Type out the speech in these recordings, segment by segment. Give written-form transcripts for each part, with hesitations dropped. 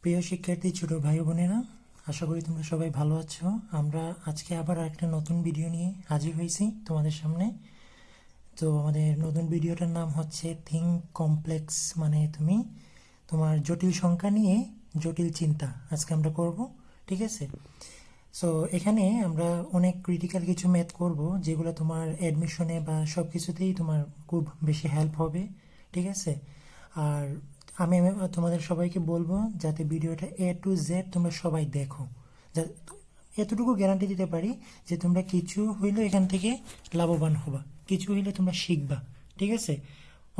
প্রিয় শিক্ষার্থী ছোট ভাই বোনেরা, আশা করি তোমরা সবাই ভালো আছো। আমরা আজকে আবার একটা নতুন ভিডিও নিয়ে হাজির হয়েছি তোমাদের সামনে। তো আমাদের নতুন ভিডিওটার নাম হচ্ছে থিঙ্ক কমপ্লেক্স, মানে তুমি তোমার জটিল সংখ্যা নিয়ে জটিল চিন্তা আজকে আমরা করব। ঠিক আছে? সো এখানে আমরা অনেক ক্রিটিক্যাল কিছু ম্যাথ করব, যেগুলো তোমার অ্যাডমিশনে বা সব কিছুতেই তোমার খুব বেশি হেল্প হবে। ঠিক আছে? আর আমি তোমাদের সবাইকে বলবো যাতে ভিডিওটা A to Z তোমরা সবাই দেখো। এতটুকু গ্যারান্টি দিতে পারি যে তোমরা কিছু হইলে এখান থেকে লাভবান হবা, কিছু হইলে তোমরা শিখবা। ঠিক আছে?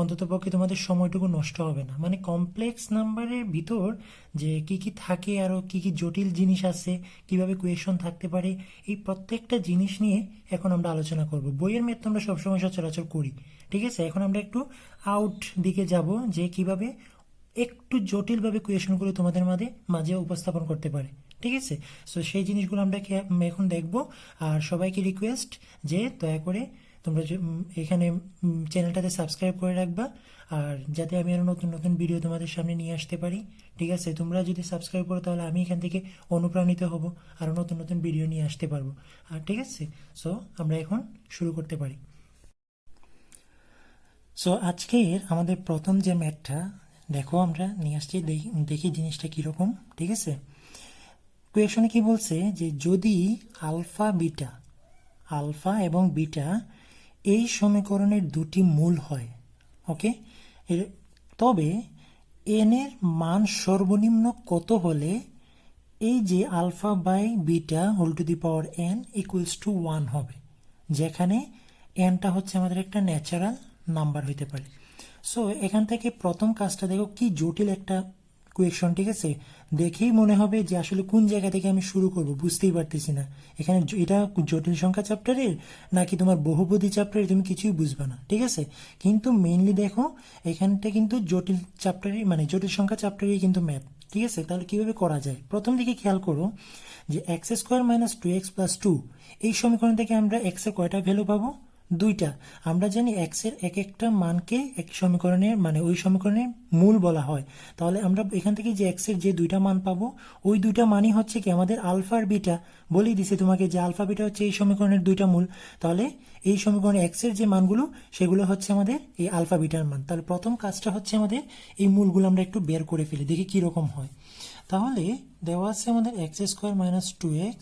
অন্ততপক্ষে তোমাদের সময়টুকু নষ্ট হবে না। মানে কমপ্লেক্স নাম্বারের ভিতর যে কি কি থাকে, আরও কি কি জটিল জিনিস আছে, কিভাবে কোয়েশন থাকতে পারে, এই প্রত্যেকটা জিনিস নিয়ে এখন আমরা আলোচনা করব। বইয়ের ম্যাথ তো আমরা সবসময় সচরাচর করি। ঠিক আছে? এখন আমরা একটু আউট দিকে যাব, যে কিভাবে একটু জটিলভাবে কোয়েশনগুলো তোমাদের মাঝে উপস্থাপন করতে পারে। ঠিক আছে? সো সেই জিনিসগুলো আমরা এখন দেখব। আর সবাইকে রিকোয়েস্ট যে দয়া করে তোমরা এখানে চ্যানেলটাতে সাবস্ক্রাইব করে রাখবা, আর যাতে আমি আরও নতুন নতুন ভিডিও তোমাদের সামনে নিয়ে আসতে পারি। ঠিক আছে? তোমরা যদি সাবস্ক্রাইব করো তাহলে আমি এখান থেকে অনুপ্রাণিত হব, আরও নতুন নতুন ভিডিও নিয়ে আসতে পারবো। আর ঠিক আছে, সো আমরা এখন শুরু করতে পারি। সো আজকের আমাদের প্রথম যে ম্যাথটা দেখো আমরা নিয়ে আসছি, দেখি জিনিসটা কীরকম। ঠিক আছে? কোয়েশনে কি বলছে যে যদি আলফা এবং বিটা এই সমীকরণের দুটি মূল হয়, ওকে, তবে এন এর মান সর্বনিম্ন কত হলে এই যে alpha by beta whole to the power n equals to 1 হবে, যেখানে এনটা হচ্ছে আমাদের একটা ন্যাচারাল নাম্বার হইতে পারে। সো এখান থেকে প্রথম কাজটা দেখো কি জটিল একটা কোয়েশন। ঠিক আছে? দেখেই মনে হবে যে আসলে কোন জায়গা থেকে আমি শুরু করব, বুঝতেই পারতেছি না। এখানে এটা জটিল সংখ্যা চ্যাপ্টারের নাকি তোমার বহুপদী চ্যাপ্টারের, তুমি কিছুই বুঝবে না। ঠিক আছে? কিন্তু মেইনলি দেখো এখানটা কিন্তু জটিল চ্যাপ্টারই, মানে জটিল সংখ্যা চ্যাপ্টারই কিন্তু ম্যাথ। ঠিক আছে? তাহলে কিভাবে করা যায়, প্রথম দিকে খেয়াল করো যে x square minus 2x plus 2, এই সমীকরণ থেকে আমরা এক্স এর কয়টা ভ্যালু পাবো? দুইটা। আমরা জানি এক্স এর এক একটা মানকে এক সমীকরণের, মানে ওই সমীকরণের মূল বলা হয়। তাহলে আমরা এখান থেকে যে এক্স এর যে দুইটা মান পাবো, ওই দুইটা মানই হচ্ছে কি আমাদের আলফা আর বিটা। বলেই দিছে তোমাকে যে আলফা বিটা হচ্ছে এই সমীকরণের দুইটা মূল। তাহলে এই সমীকরণে এক্স এর যে মানগুলো সেগুলো হচ্ছে আমাদের এই আলফা বিটার মান। তাহলে প্রথম কাজটা হচ্ছে আমাদের এই মূলগুলো আমরা একটু বের করে ফেলি, দেখি কিরকম হয়। তাহলে দেওয়া আছে আমাদের x square minus 2x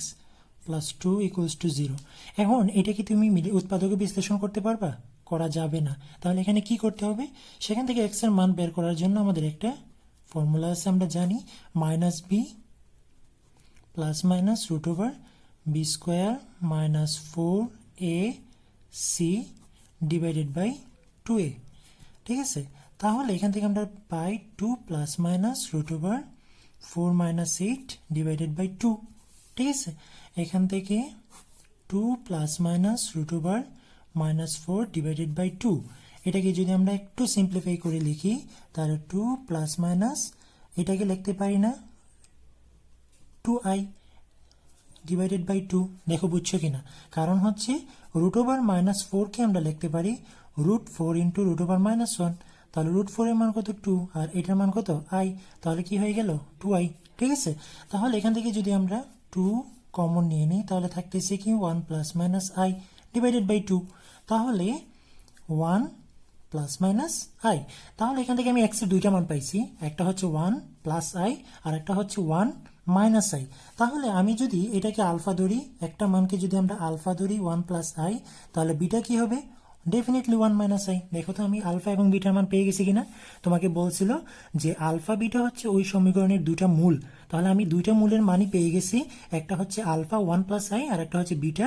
plus 2 equals to 0। এখন এটা কি তুমি উৎপাদকে বিশ্লেষণ করতে পারবা? করা যাবে না। তাহলে এখানে কি করতে হবে, সেখান থেকে এক্স এর মান বের করার জন্য আমাদের একটা ফর্মুলা আছে, আমরা জানি minus b plus minus root over b square minus 4 a c divided by 2a। ঠিক আছে? তাহলে এখান থেকে আমরা পাই 2 plus minus root over 4 minus 8 divided by 2। ঠিক আছে? এখান থেকে 2 plus minus root over minus 4 divided by 2, এটাকে যদি আমরা একটু সিম্পলিফাই করে লিখি তাহলে 2 প্লাস মাইনাস এটাকে লিখতে পারি না 2i ডিভাইডেড বাই 2। দেখো বুঝছো কিনা, কারণ হচ্ছে রুট ওভার মাইনাস 4কে আমরা লিখতে পারি root 4 into root over minus 1। তাহলে রুট 4 এর মান কত? 2, আর এটার মান কত? i। তাহলে কি হয়ে গেল? 2i। ঠিক আছে? তাহলে এখান থেকে যদি আমরা 2 কমন নিয়ে নিই তাহলে থাকতেছে কি 1 plus minus i divided by 2। তাহলে 1 প্লাস মাইনাস i। তাহলে এখান থেকে আমি x এর দুইটা মান পাইছি, একটা হচ্ছে 1 প্লাস i আর একটা হচ্ছে 1 মাইনাস i। তাহলে আমি যদি এটাকে আলফা ধরি, একটা মানকে যদি আমরা আলফা ধরি 1 প্লাস i, তাহলে বিটা কি হবে? Definitely 1 minus i। দেখো তো আমি আলফা এবং বিটার মান পেয়ে গেছি কিনা। তোমাকে বলছিল যে আলফা বিটা হচ্ছে ওই সমীকরণের দুইটা মূল, তাহলে আমি দুইটা মূলের মানই পেয়ে গেছি, একটা হচ্ছে আলফা 1 প্লাস i আর একটা হচ্ছে বিটা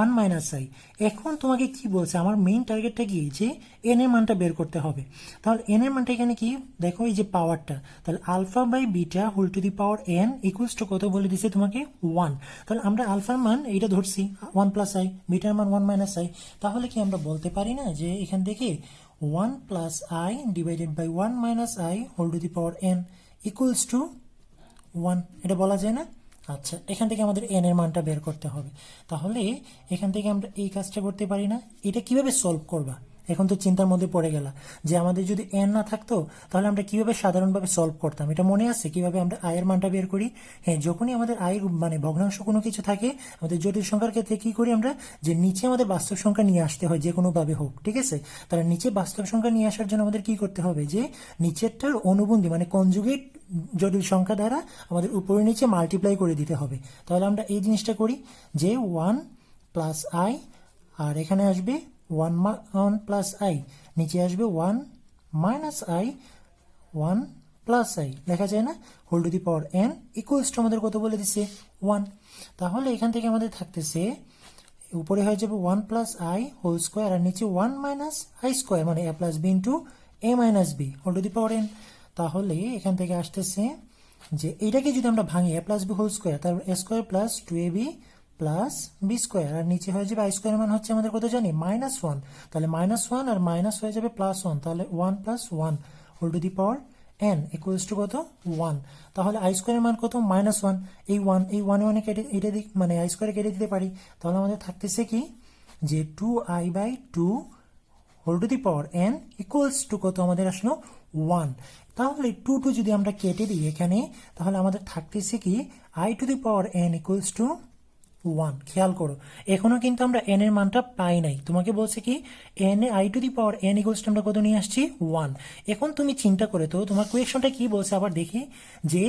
1 মাইনাস i। এখন তোমাকে কি বলছে, আমার মেইন টার্গেটটা কি, যে এন এর মানটা বের করতে হবে। তাহলে এন এর মানটা এখানে কি দেখো, এই যে পাওয়ারটা, তাহলে alpha by beta whole to the power n equals to কত বলে দিছে তোমাকে? 1। তাহলে আমরা আলফার মান এইটা ধরছি 1 প্লাস i, বিটার মান 1 মাইনাস i। তাহলে কি আমরা বলতে পারি না যে এখান থেকে 1 plus i divided by 1 minus i whole to the power n equals to 1, এটা বলা যায় না? আচ্ছা, এখান থেকে আমাদের এন এর মানটা বের করতে হবে। তাহলে এখান থেকে আমরা এই কাজটা করতে পারি না? এটা কিভাবে সলভ করবা এখন তো চিন্তার মধ্যে পড়ে গেল যে আমাদের যদি এন না থাকতো তাহলে আমরা কিভাবে সাধারণভাবে সলভ করতাম, এটা মনে আছে কিভাবে আমরা আয়ের মানটা বের করি? হ্যাঁ, যখনই আমাদের আয়ের মানে ভগ্নাংশ কোনো কিছু থাকে আমাদের জটিল সংখ্যার ক্ষেত্রে কি করি আমরা, যে নিচে আমাদের বাস্তব সংখ্যা নিয়ে আসতে হয় যে কোনো ভাবে হোক, ঠিক আছে? তাহলে নিচে বাস্তব সংখ্যা নিয়ে আসার জন্য আমাদের কি করতে হবে, যে নিচেরটার অনুবন্ধী মানে কনজুগেট জটিল সংখ্যা দ্বারা আমাদের উপরে নিচে মাল্টিপ্লাই করে দিতে হবে। তাহলে আমরা এই জিনিসটা করি যে 1 প্লাস আই, আর এখানে আসবে 1 প্লাস আই, নিচে আসবে 1 মাইনাস আই, 1 প্লাস আই লেখা যায় না, whole to the power n equals to আমাদের কত বলে দিচ্ছে 1। তাহলে এখান থেকে আমাদের থাকতেছে উপরে হয়ে যাবে 1 প্লাস আই হোল স্কোয়ার, আর নিচে 1 মাইনাস আই স্কোয়ার মানে a plus b into a minus b whole to the power n. তাহলে এখান থেকে আসতেছে যে এইটাকে যদি আমরা ভাঙি a plus b whole square, তারপর a square plus 2ab plus b square, আর নিচে হয়ে যাবে আই স্কোয়ার মান হচ্ছে আমাদের কত জানি -1, তাহলে -1 আর মাইনাস হয়ে যাবে +1, তাহলে 1 plus 1 whole to the power n equals to কত 1। তাহলে আই স্কোয়ারের মান কত -1, এই 1 কেটে এটা দিক মানে আই স্কোয়ারে কেটে দিতে পারি, তাহলে আমাদের থাকতেছে কি যে 2i/2 whole to the power n equals to কত আমাদের আসলো 1। তাহলে 2 যদি আমরা কেটে দিই এখানে, তাহলে আমাদের থাকতেছে কি i two the power n equals to 1। খেয়াল করো এখনো কিন্তু আমরা n এর মানটা পাই নাই, তোমাকে বলছে কি n A i two the power n equals two আমরা কত নিয়ে আসছি 1। এখন তুমি চিন্তা করে তো তোমার কোয়েশনটা কি বলছে আবার দেখি, যে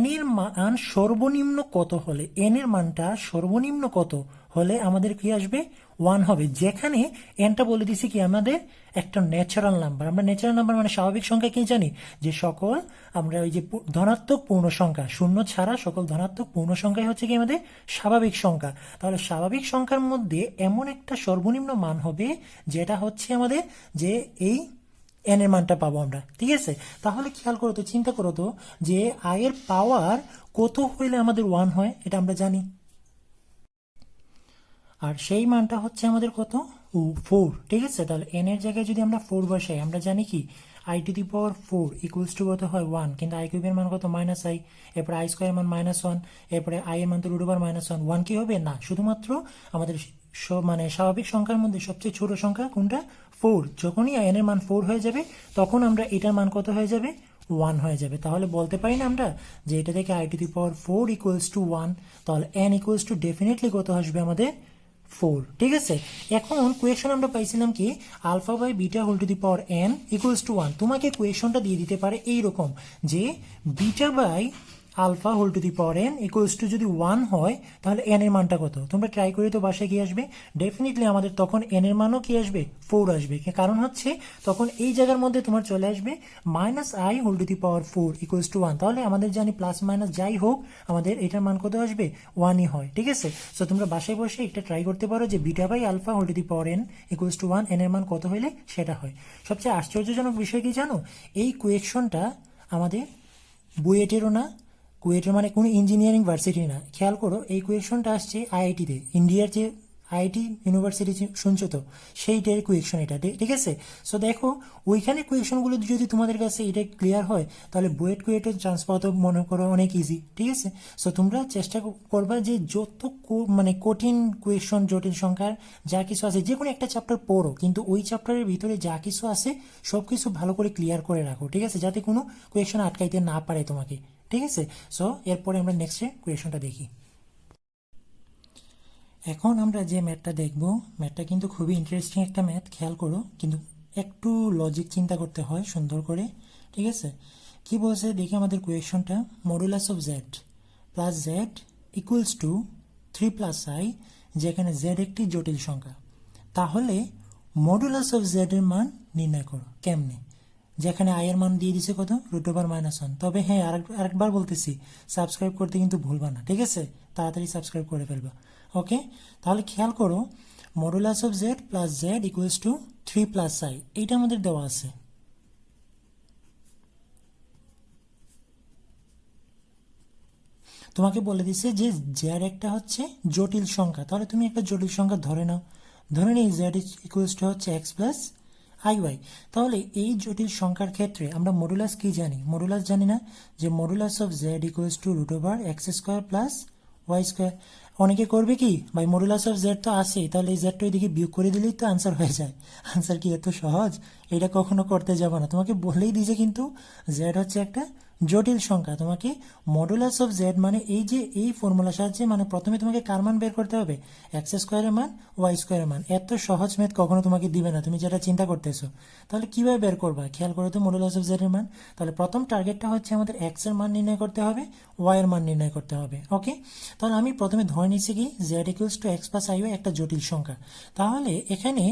n এর মান সর্বনিম্ন কত হলে, n এর মানটা সর্বনিম্ন কত হলে আমাদের কি আসবে 1 হবে, যেখানে nটা বলে দিছি কি আমাদের একটা ন্যাচারাল নাম্বার। আমরা ন্যাচারাল নাম্বার মানে স্বাভাবিক সংখ্যা কি জানি, যে সকল আমরা ওই যে ধনাত্মক পূর্ণ সংখ্যা শূন্য ছাড়া সকল ধনাত্মক পূর্ণ সংখ্যাই হচ্ছে কি আমাদের স্বাভাবিক সংখ্যা। তাহলে স্বাভাবিক সংখ্যার মধ্যে এমন একটা সর্বনিম্ন মান হবে যেটা হচ্ছে আমাদের যে এই এন এর মানটা পাবো আমরা, ঠিক আছে? তাহলে খেয়াল করো তো, চিন্তা করো তো যে আয়ের পাওয়ার কত হইলে আমাদের 1 হয়, এটা আমরা জানি, আর সেই মানটা হচ্ছে আমাদের কত 4, ঠিক আছে? তাহলে n এর জায়গায় যদি আমরা 4 বসাই, আমরা জানি কি i two the power 4 equals to কত হয় 1, কিন্তু i কিউবের মান কত -i, এরপরে i স্কোয়ারের মান -1, এরপরে i এর মান তো √1 -1 কি হবে না, শুধুমাত্র আমাদের মানে স্বাভাবিক সংখ্যার মধ্যে সবচেয়ে ছোট সংখ্যা কোনটা 4, যখনই n এর মান 4 হয়ে যাবে তখন আমরা এটার মান কত হয়ে যাবে 1 হয়ে যাবে। তাহলে বলতে পারি না আমরা যে এটা থেকে i two the power 4 equals to 1, তাহলে n ইকুয়ালস টু ডেফিনেটলি কত আসবে আমাদের 4, ঠিক আছে? এখন কোয়েশন আমরা পাইছিলাম কি alpha by beta whole to the power n equals to 1। তোমাকে কোয়েশনটা দিয়ে দিতে পারে এইরকম যে beta by alpha whole to the power n equals to যদি 1 হয় তাহলে n এর মানটা কত, তোমরা ট্রাই করে তো বাসায় কি আসবে, ডেফিনেটলি আমাদের তখন n এর মানও কি আসবে 4 আসবে, কারণ হচ্ছে তখন এই জায়গার মধ্যে তোমার চলে আসবে -i whole to the power 4 equals to 1। তাহলে আমাদের জানি প্লাস মাইনাস যাই হোক আমাদের এটার মান কত আসবে 1ই হয়, ঠিক আছে? সো তোমরা বাসায় বসে একটা ট্রাই করতে পারো যে beta by alpha whole to the power n equals to 1 n এর মান কত হইলে সেটা হয়। সবচেয়ে আশ্চর্যজনক বিষয় কি জানো, এই কোয়েশনটা আমাদের বুয়েটেরও না, কুয়েটের মানে কোনো ইঞ্জিনিয়ারিং ভার্সিটি না, খেয়াল করো এই কোয়েশনটা আসছে আইআইটিতে, ইন্ডিয়ার যে আইআইটি ইউনিভার্সিটি শুনছো তো সেইটার কোয়েশন এটা, ঠিক আছে? সো দেখো ওইখানে কোয়েশনগুলো যদি তোমাদের কাছে এটা ক্লিয়ার হয় তাহলে বুয়েট কুয়েটের চান্স পাওয়া তো মনে করো অনেক ইজি, ঠিক আছে? সো তোমরা চেষ্টা করবা যে যত মানে কঠিন কোয়েশন জটিল সংখ্যার যা কিছু আছে যে কোনো একটা চ্যাপ্টার পড়ো, কিন্তু ওই চ্যাপ্টারের ভিতরে যা কিছু আছে সব কিছু ভালো করে ক্লিয়ার করে রাখো, ঠিক আছে? যাতে কোনো কোয়েশন আটকাইতে না পারে তোমাকে, ঠিক আছে? সো এরপরে আমরা নেক্সট কোয়েশনটা দেখি। এখন আমরা যে ম্যাথটা দেখব, ম্যাথটা কিন্তু খুবই ইন্টারেস্টিং একটা ম্যাথ, খেয়াল করো, কিন্তু একটু লজিক চিন্তা করতে হয় সুন্দর করে, ঠিক আছে? কি বলছে দেখি আমাদের কোয়েশনটা, modulus of z plus z equals to 3 plus i, যেখানে জেড একটি জটিল সংখ্যা, তাহলে মডুলাস অফ জেড এর মান নির্ণয় করো। কেমনে? যেখানে আই এর মান দিয়ে দিছে কত √1। তবে হ্যাঁ আরেকবার বলতেছি সাবস্ক্রাইব করতে কিন্তু ভুলবা না, ঠিক আছে? তাড়াতাড়ি সাবস্ক্রাইব করে ফেলবা, ওকে? তাহলে খেয়াল করো modulus of z plus z equals to 3 plus I, এইটা আমাদের দেওয়া আছে। তোমাকে বলে দিছে যে জেড একটা হচ্ছে জটিল সংখ্যা, তাহলে তুমি একটা জটিল সংখ্যা ধরে নাও, ধরে নিই জেড ইকুয়ালস টু হচ্ছে এক্স প্লাস আই ওয়াই। তাহলে এই জটিল সংখ্যার ক্ষেত্রে আমরা মডুলাস কি জানি, মডুলাস জানি না, যে modulus of z equals to √x² plus y square. অনেকে করবে কি ভাই মডুলাস অফ জেড তো আসেই, তাহলে এই জেডটা ওইদিকে বিয়োগ করে দিলেই তো আনসার হয়ে যায়। আনসার কি এত সহজ? এটা কখনো করতে যাবো না, তোমাকে বলেই দিয়েছে কিন্তু জেড হচ্ছে একটা জটিল সংখ্যা। তোমাকে মডুলাস অফ জেড মানে এই যে এই ফর্মুলার সাহায্যে মানে প্রথমে তোমাকে কার মান বের করতে হবে, এক্স স্কোয়ারের মান ওয়াই স্কোয়ারের মান। এত সহজ ম্যাথ কখনো তোমাকে দিবে না, তুমি যেটা চিন্তা করতেছো। তাহলে কিভাবে বের করবা খেয়াল করো তো মডুলাস অফ জেড এর মান। তাহলে প্রথম টার্গেটটা হচ্ছে আমাদের এক্স এর মান নির্ণয় করতে হবে, ওয়াই এর মান নির্ণয় করতে হবে। ওকে, তাহলে আমি প্রথমে ধরে নিচ্ছি কি z equals to x plus i y একটা জটিল সংখ্যা। তাহলে এখানে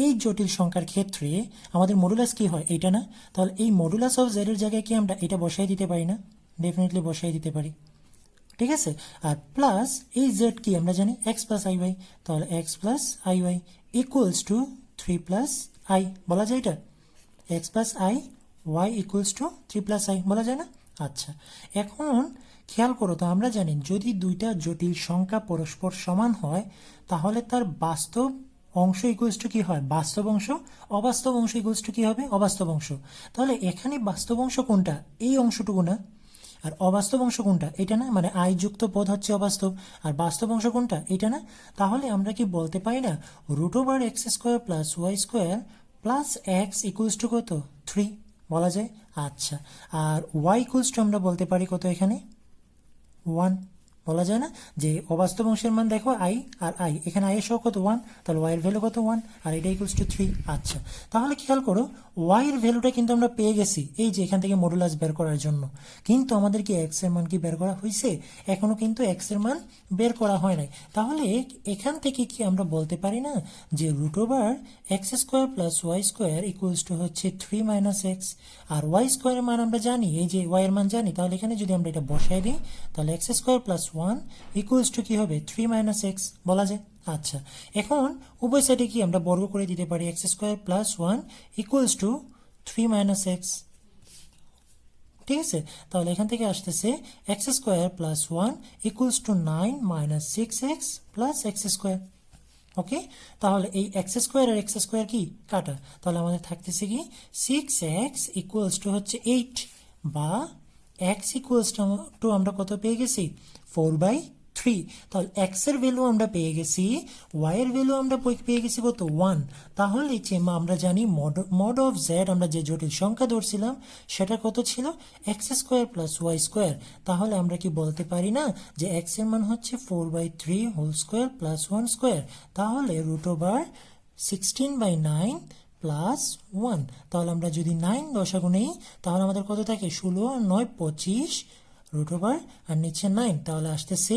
এই জটিল সংখ্যার ক্ষেত্রে আমাদের মডুলাস কি হয় এটা না? তাহলে এই মডুলাস অফ জেড এর জায়গায় কি আমরা এটা বসাই দিতে পারি না? ডেফিনেটলি বসাই দিতে পারি, ঠিক আছে। আর প্লাস এই জেড কি আমরা জানি এক্স প্লাস আই ওয়াই, তাহলে x plus i y equals to 3 plus i বলা যায় এটা, x plus i y equals to 3 plus i বলা যায় না? আচ্ছা, এখন খেয়াল করো তো আমরা জানি যদি দুইটা জটিল সংখ্যা পরস্পর সমান হয় তাহলে তার বাস্তব অংশ ইকুয়ালস টু কি হয়, বাস্তব অংশ। অবাস্তব অংশ ইকুয়ালস টু কি হবে, অবাস্তব অংশ। তাহলে এখানে বাস্তব অংশ কোনটা, এই অংশটুকু না? আর অবাস্তব অংশ কোনটা, এটা না? মানে আই যুক্ত পদ হচ্ছে অবাস্তব, আর বাস্তব অংশ কোনটা, এটা না? তাহলে আমরা কি বলতে পারি না root over x square plus y square plus x equals to কত, 3 বলা যায়। আচ্ছা, আর ওয়াই ইকুয়ালস টু আমরা বলতে পারি কত এখানে, 1 বলা যায় না? যে অবাস্তব অংশের মান দেখো আই, আর আই এখানে আই এর সহ কত 1, তাহলে ওয়াই এর ভ্যালু কত 1, আর এটা ইকুয়ালস টু 3। আচ্ছা, তাহলে খেয়াল করো ওয়াই এর ভ্যালুটা কিন্তু আমরা পেয়ে গেছি এই যে এখান থেকে মডুলাস বের করার জন্য, কিন্তু আমাদের কি এক্স এর মান কি বের করা হয়েছে? এখনো কিন্তু এক্স এর মান বের করা হয় নাই। তাহলে এখান থেকে কি আমরা বলতে পারি না যে root over x square plus y square equals to হচ্ছে 3 মাইনাস এক্স, আর ওয়াই স্কোয়ারের মান আমরা জানি, এই যে ওয়াই এর মান জানি, তাহলে এখানে যদি আমরা এটা বসাই দিই তাহলে x square plus 1 equals to কি হবে, 3 মাইনাস এক্স বলা যায়। আচ্ছা, এখন উভয় সাইডে কি আমরা বর্গ করে দিতে পারি, x square plus 1 equals to 3 minus x, ঠিক আছে। তাহলে এখান থেকে আসতেছে x square plus 1 equals to 9 minus 6x plus x square. Okay, তাহলে এই এক্স স্কোয়ার আর এক্স স্কোয়ার কি কাটা, তাহলে আমাদের থাকতেছে কি 6x ইকুয়ালস টু হচ্ছে 8, বা x ইকুয়ালস টু আমরা কত পেয়ে গেছি 4/3। তাহলে x এর ভ্যালু আমরা পেয়ে গেছি, y এর ভ্যালু আমরা পেয়ে গেছি কত 1। তাহলে যে আমরা জানি মড অফ জেড আমরা যে জটিল সংখ্যা ধরছিলাম সেটা কত ছিল, x square plus y square. তাহলে আমরা কি বলতে পারি না যে x এর মান হচ্ছে 4/3 হোল স্কোয়ার প্লাস 1 স্কোয়ার, তাহলে রুট ওভার 16/9 প্লাস 1। তাহলে আমরা যদি 9 দশাগু নেই তাহলে আমাদের কত থাকে, 16 আর 9 25 রুট ওভার আর নিচে 9, তাহলে আসতেছে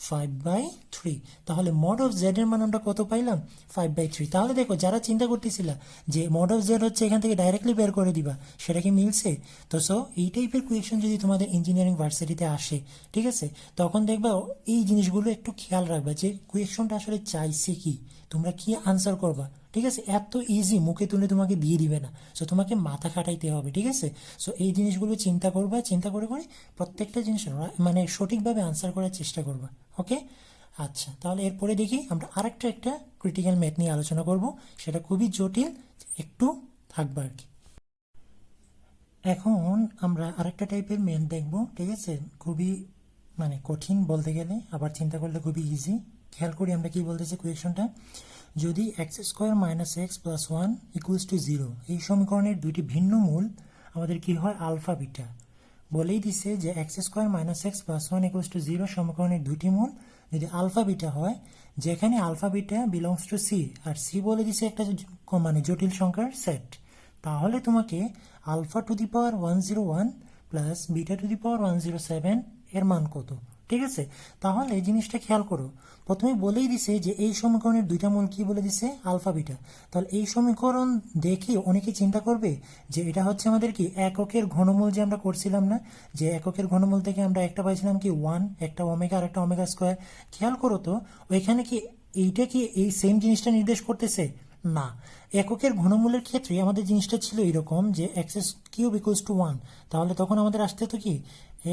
5/3। তাহলে মড অফ জেড এর মান আমরা কত পাইলাম, 5/3। তাহলে দেখো যারা চিন্তা করতেছিলা যে মড অফ জেড হচ্ছে এখান থেকে ডাইরেক্টলি বের করে দিবা, সেটা কি মিলছে? তো সো এই টাইপের কোয়েশন যদি তোমাদের ইঞ্জিনিয়ারিং ভার্সিটিতে আসে, ঠিক আছে, তখন দেখবা এই জিনিসগুলো একটু খেয়াল রাখবা যে কোয়েশনটা আসলে চাইছে কি, তোমরা কি আনসার করবা, ঠিক আছে। এত ইজি মুখে তুলে তোমাকে দিয়ে দিবে না, সো তোমাকে মাথা খাটাইতে হবে, ঠিক আছে। সো এই জিনিসগুলো চিন্তা করবা, চিন্তা করে করে প্রত্যেকটা জিনিস মানে সঠিকভাবে আনসার করার চেষ্টা করবা। ওকে, আচ্ছা, তাহলে এরপরে দেখি আমরা একটা ক্রিটিক্যাল ম্যাথ নিয়ে আলোচনা করব, সেটা খুবই জটিল একটু থাকবে আর কি। এখন আমরা আরেকটা টাইপের ম্যাথ দেখব, ঠিক আছে, খুবই মানে কঠিন বলতে গেলে, আবার চিন্তা করলে খুবই ইজি। খেয়াল করি আমরা কি বলতেছি কোয়েশনটা, যদি x square minus x plus 1 equals to 0 এই সমীকরণের দুইটি ভিন্ন মূল আমাদের কি হয়, আলফা বিটা। বলেই দিছে যে x square minus x plus 1 equals to 0 সমীকরণের দুইটি মূল যদি আলফা বিটা হয়, যেখানে alpha beta belongs to C, আর সি বলে দিছে একটা মানে জটিল সংখ্যার সেট, তাহলে তোমাকে alpha to the power 101 plus beta to the power 107 এর মান কত, ঠিক আছে। তাহলে এই জিনিসটা খেয়াল করো, প্রথমে বলেই দিছে যে এই সমীকরণের দুইটা মূল কি বলে দিছে, আলফা বিটা। তাহলে এই সমীকরণ দেখে অনেকে চিন্তা করবে যে এটা হচ্ছে আমাদের কি এককের ঘনমূল, যে আমরা করছিলাম না যে এককের ঘনমূল থেকে আমরা একটা পাইছিলাম কি 1, একটা ওমেগা আর একটা ওমেগা স্কোয়ার। খেয়াল করো তো ওইখানে কি এইটা কি এই সেম জিনিসটা নির্দেশ করতেছে না। এককের ঘনমূলের ক্ষেত্রে আমাদের জিনিসটা ছিল এরকম যে এক্স কিউব ইকুয়ালস টু 1, তাহলে তখন আমাদের আসতে তো কি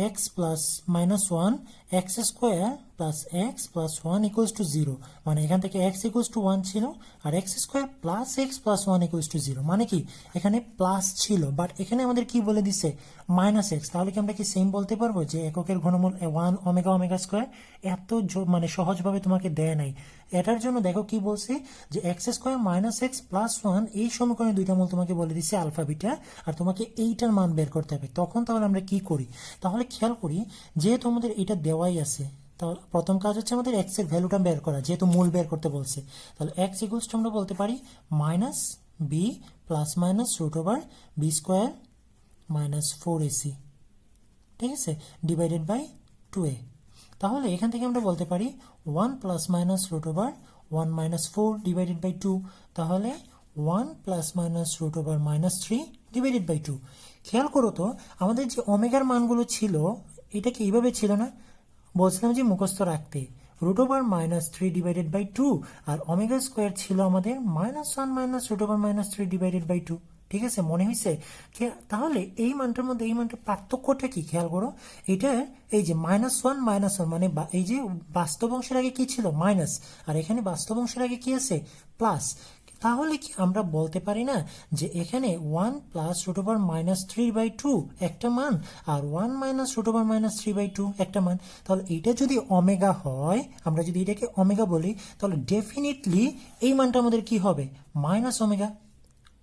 x plus minus 1 x square plus x plus one equals to zero, মানে এখান থেকে এক্স ইকুয়ালস টু ওয়ান ছিল, আর x square plus x plus one equals to zero, মানে কি এখানে প্লাস ছিল বাট এখানে আমাদের কি বলে দিচ্ছে মাইনাস এক্স। তাহলে কি আমরা কি সেম বলতে পারবো যে এককের ঘনমূল ওয়ান ওমেগা ওমেগা স্কোয়ার? এত মানে সহজভাবে তোমাকে দেয় নাই। এটার জন্য দেখো কি বলছে যে x square minus x plus one, এই সমীকরণে দুইটা মূল তোমাকে বলে দিচ্ছে আলফা বিটা, আর তোমাকে এইটার মান বের করতে হবে। তখন তাহলে আমরা কি করি, তাহলে খেয়াল করি যেহেতু আমাদের এটা দেওয়াই আছে, তাহলে প্রথম কাজ হচ্ছে আমাদের এক্স এর ভ্যালুটা বের করা, যেহেতু মূল বের করতে বলছে। তাহলে এক্স ইকুয়ালস টু আমরা বলতে পারি minus b plus minus root over b square minus 4ac, ঠিক আছে, ডিভাইডেড বাই 2a। তাহলে এখান থেকে আমরা বলতে পারি 1 plus minus root over 1 minus 4 divided by 2, তাহলে 1 plus minus root over minus 3 divided by 2। খেয়াল করো তো আমাদের যে ওমেগার মানগুলো ছিল এটা কি এইভাবে ছিল না? বলছিলাম যে মুখস্থ রাখতে, root over minus 3 divided by 2, আর ওমেগা স্কোয়ার ছিল আমাদের minus 1 minus root over minus 3 divided by 2। ঠিক আছে, মনে হয়েছে? তাহলে এই মানটার মধ্যে এই মানটার পার্থক্যটা কি খেয়াল করো। এটা এই যে -1 -1 মানে এই যে বাস্তব অংশের আগে কি ছিল মাইনাস, আর এখানে বাস্তব অংশের আগে কি আছে প্লাস। তাহলে কি আমরা বলতে পারি না যে এখানে 1 প্লাস রুট ওভার মাইনাস 3/2 একটা মান, আর 1 মাইনাস রুট ওভার মাইনাস 3/2 একটা মান। তাহলে এটা যদি ওমেগা হয়, আমরা যদি এটাকে ওমেগা বলি, তাহলে ডেফিনেটলি এই মানটা আমাদের কি হবে মাইনাস ওমেগা।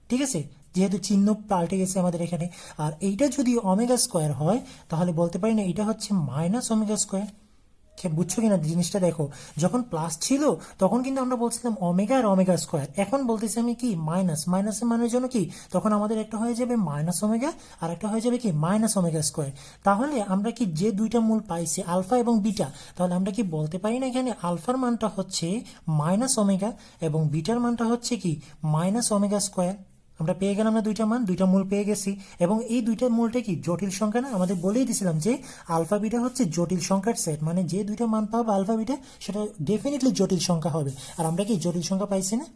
ঠিক আছে, যেহেতু চিহ্ন পাল্টে গেছে আমাদের এখানে। আর এইটা যদি ওমেগা স্কোয়ার হয় তাহলে বলতে পারি না এটা হচ্ছে মাইনাস ওমেগা স্কোয়ার। বুঝছো কিনা জিনিসটা? দেখো, যখন প্লাস ছিল তখন কিন্তু আমরা বলছিলাম ওমেগা আর ওমেগা স্কোয়ার, এখন বলতেছি আমি কি মাইনাস। মাইনাসের মানের জন্য কি তখন আমাদের একটা হয়ে যাবে মাইনাস ওমেগা আর একটা হয়ে যাবে কি মাইনাস ওমেগা স্কোয়ার। তাহলে আমরা কি যে দুইটা মূল পাইছি আলফা এবং বিটা, তাহলে আমরা কি বলতে পারি না এখানে আলফার মানটা হচ্ছে মাইনাস ওমেগা এবং বিটার মানটা হচ্ছে কি মাইনাস ওমেগা স্কোয়ার। আমরা পেয়ে গেলাম না দুইটা মান, দুইটা মূল পেয়ে গেছি। এবং এই দুইটা মূলটা কি জটিল সংখ্যা না? আমাদের বলেই দিছিলাম যে আলফা বিটা হচ্ছে জটিল সংখ্যার সেট, মানে যে দুইটা মান পাবো আলফা বিটা সেটা ডেফিনেটলি জটিল সংখ্যা হবে। আর আমরা কি জটিল সংখ্যা পাইছি না?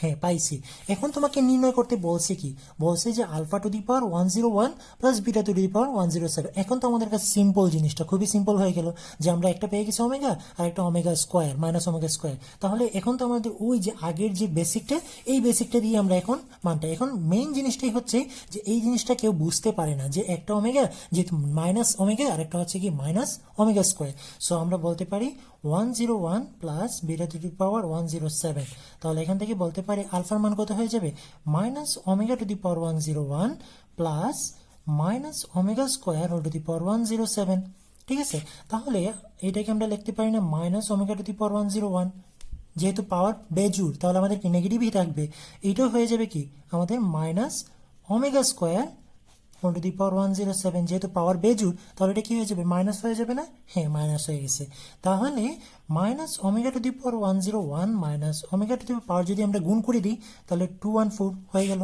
হ্যাঁ পাইছি। এখন তোমাকে নির্ণয় করতে বলছে কি, বলছে যে alpha to the power 101 plus beta to the power 107। এখন তো আমাদের কাছে সিম্পল, জিনিসটা খুবই সিম্পল হয়ে গেল যে আমরা একটা পেয়ে গেছি ওমেগা আর একটা omega square minus omega square. তাহলে এখন তো আমাদের ওই যে আগের যে বেসিকটা, এই বেসিকটা দিয়ে আমরা এখন মানটা, এখন মেইন জিনিসটাই হচ্ছে যে এই জিনিসটা কেউ বুঝতে পারে না যে একটা ওমেগা যেহেতু মাইনাস ওমেগা আর একটা হচ্ছে কি মাইনাস ওমেগা স্কোয়ার। সো আমরা বলতে পারি 101 plus beta to the power 107। তাহলে এখান থেকে বলতে পারি আলফার মান কত হয়ে যাবে minus omega to the power 101 plus minus omega square whole to the power 107। ঠিক আছে, তাহলে এটাকে আমরা লিখতে পারি না minus omega to the power 101, যেহেতু পাওয়ার বেজুর তাহলে আমাদের কি নেগেটিভই থাকবে। এইটাও হয়ে যাবে কি আমাদের minus omega square whole to the power 107, যেহেতু পাওয়ার বেজুর তাহলে এটা কি হয়ে যাবে মাইনাস হয়ে যাবে না? হ্যাঁ মাইনাস হয়ে গেছে। তাহলে minus omega to the power 101 minus omega to the power যদি আমরা গুণ করে দিই তাহলে 214 হয়ে গেল।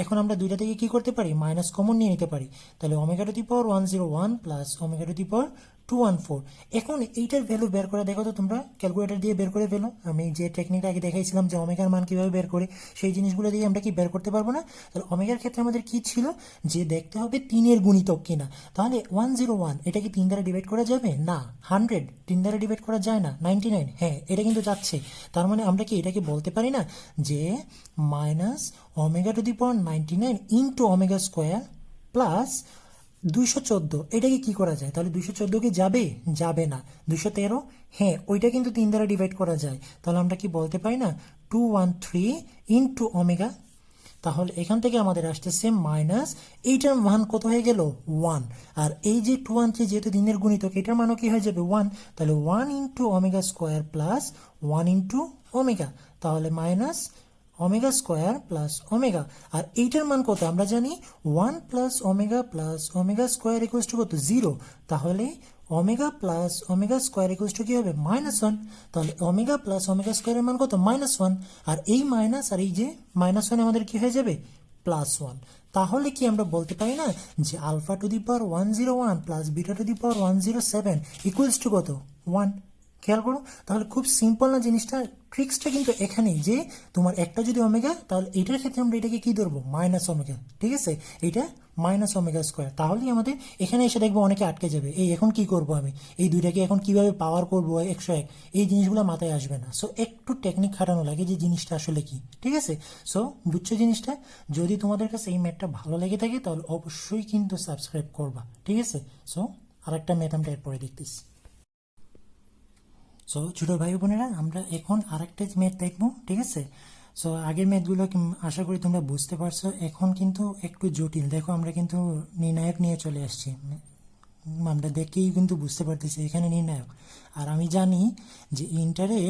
এখন আমরা দুইটা থেকে কি করতে পারি মাইনাস কমন নিয়ে নিতে পারি। তাহলে omega to the power 101 plus omega to the power 214। এখন এইটার ভ্যালু বের করে দেখো তো তোমরা, ক্যালকুলেটর দিয়ে বের করে ফেলো। আমি যে টেকনিকটা আগে দেখাইছিলাম যে ওমেগার মান কিভাবে বের করে, সেই জিনিসগুলো দিয়ে আমরা কি বের করতে পারবো না? তাহলে ওমেগার ক্ষেত্রে আমাদের কি ছিল যে দেখতে হবে 3-এর গুণিতক কিনা। তাহলে 101 এটা কি 3 দ্বারা ডিভাইড করা যাবে না? 100 3 দ্বারা ডিভাইড করা যায় না? 99 হ্যাঁ এটা কিন্তু যাচ্ছে। তার মানে আমরা কি এটাকে বলতে পারি না যে minus omega to the power 99 into omega square plus 214। এটাকে কি করা যায়? তাহলে 214 কি যাবে? যাবে না। 213 হ্যাঁ ওইটা কিন্তু 3 দ্বারা ডিভাইড করা যায়। তাহলে আমরা কি বলতে পারি না 213 ইন্টু ওমেগা। তাহলে এখান থেকে আমাদের আসতেছে মাইনাস, এইটার মান কত হয়ে গেল 1, আর এই যে 213 যেহেতু দিনের গুণিতক এটার মানও কি হয়ে যাবে 1। তাহলে 1 into omega square plus 1 into omega, তাহলে minus omega square plus omega. আর এইটার মান কত আমরা জানি 1 plus omega square equals to কত 0। তাহলে omega plus omega square equals to কি হবে -1। তাহলে ওমেগা প্লাস ওমেগা স্কোয়ারের মান কত -1, আর এই মাইনাস আর এই যে -1 আমাদের কি হয়ে যাবে +1। তাহলে কি আমরা বলতে পারি না যে alpha to the power 101 plus beta to the power 107 equals to কত 1? খেয়াল করো, তাহলে খুব সিম্পল না জিনিসটা? ট্রিক্সটা কিন্তু এখানেই যে তোমার একটা যদি ওমেগা, তাহলে এটার ক্ষেত্রে আমরা এটাকে কি ধরবো, মাইনাস ওমেগা, ঠিক আছে, এটা মাইনাস ওমেগা স্কোয়ার। তাহলেই আমাদের এখানে এসে দেখবো অনেকে আটকে যাবে, এই এখন কি করব আমি, এই দুইটাকে এখন কিভাবে পাওয়ার করবো 101, এই জিনিসগুলো মাথায় আসবে না। সো একটু টেকনিক খাটানো লাগে যে জিনিসটা আসলে কি, ঠিক আছে। সো বুঝছো জিনিসটা? যদি তোমাদের কাছে এই ম্যাথটা ভালো লেগে থাকে তাহলে অবশ্যই কিন্তু সাবস্ক্রাইব করবা, ঠিক আছে। সো আরেকটা ম্যাথ আমরা এরপরে দেখতেছি। সো ছোটো ভাই বোনেরা, আমরা এখন আরেকটা ম্যাথ দেখবো, ঠিক আছে। সো আগের ম্যাথগুলো আশা করি তোমরা বুঝতে পারছো, এখন কিন্তু একটু জটিল। দেখো আমরা কিন্তু নির্ণায়ক নিয়ে চলে আসছি, আমরা দেখেই কিন্তু বুঝতে পারতেছি এখানে নির্ণায়ক। আর আমি জানি যে ইন্টারে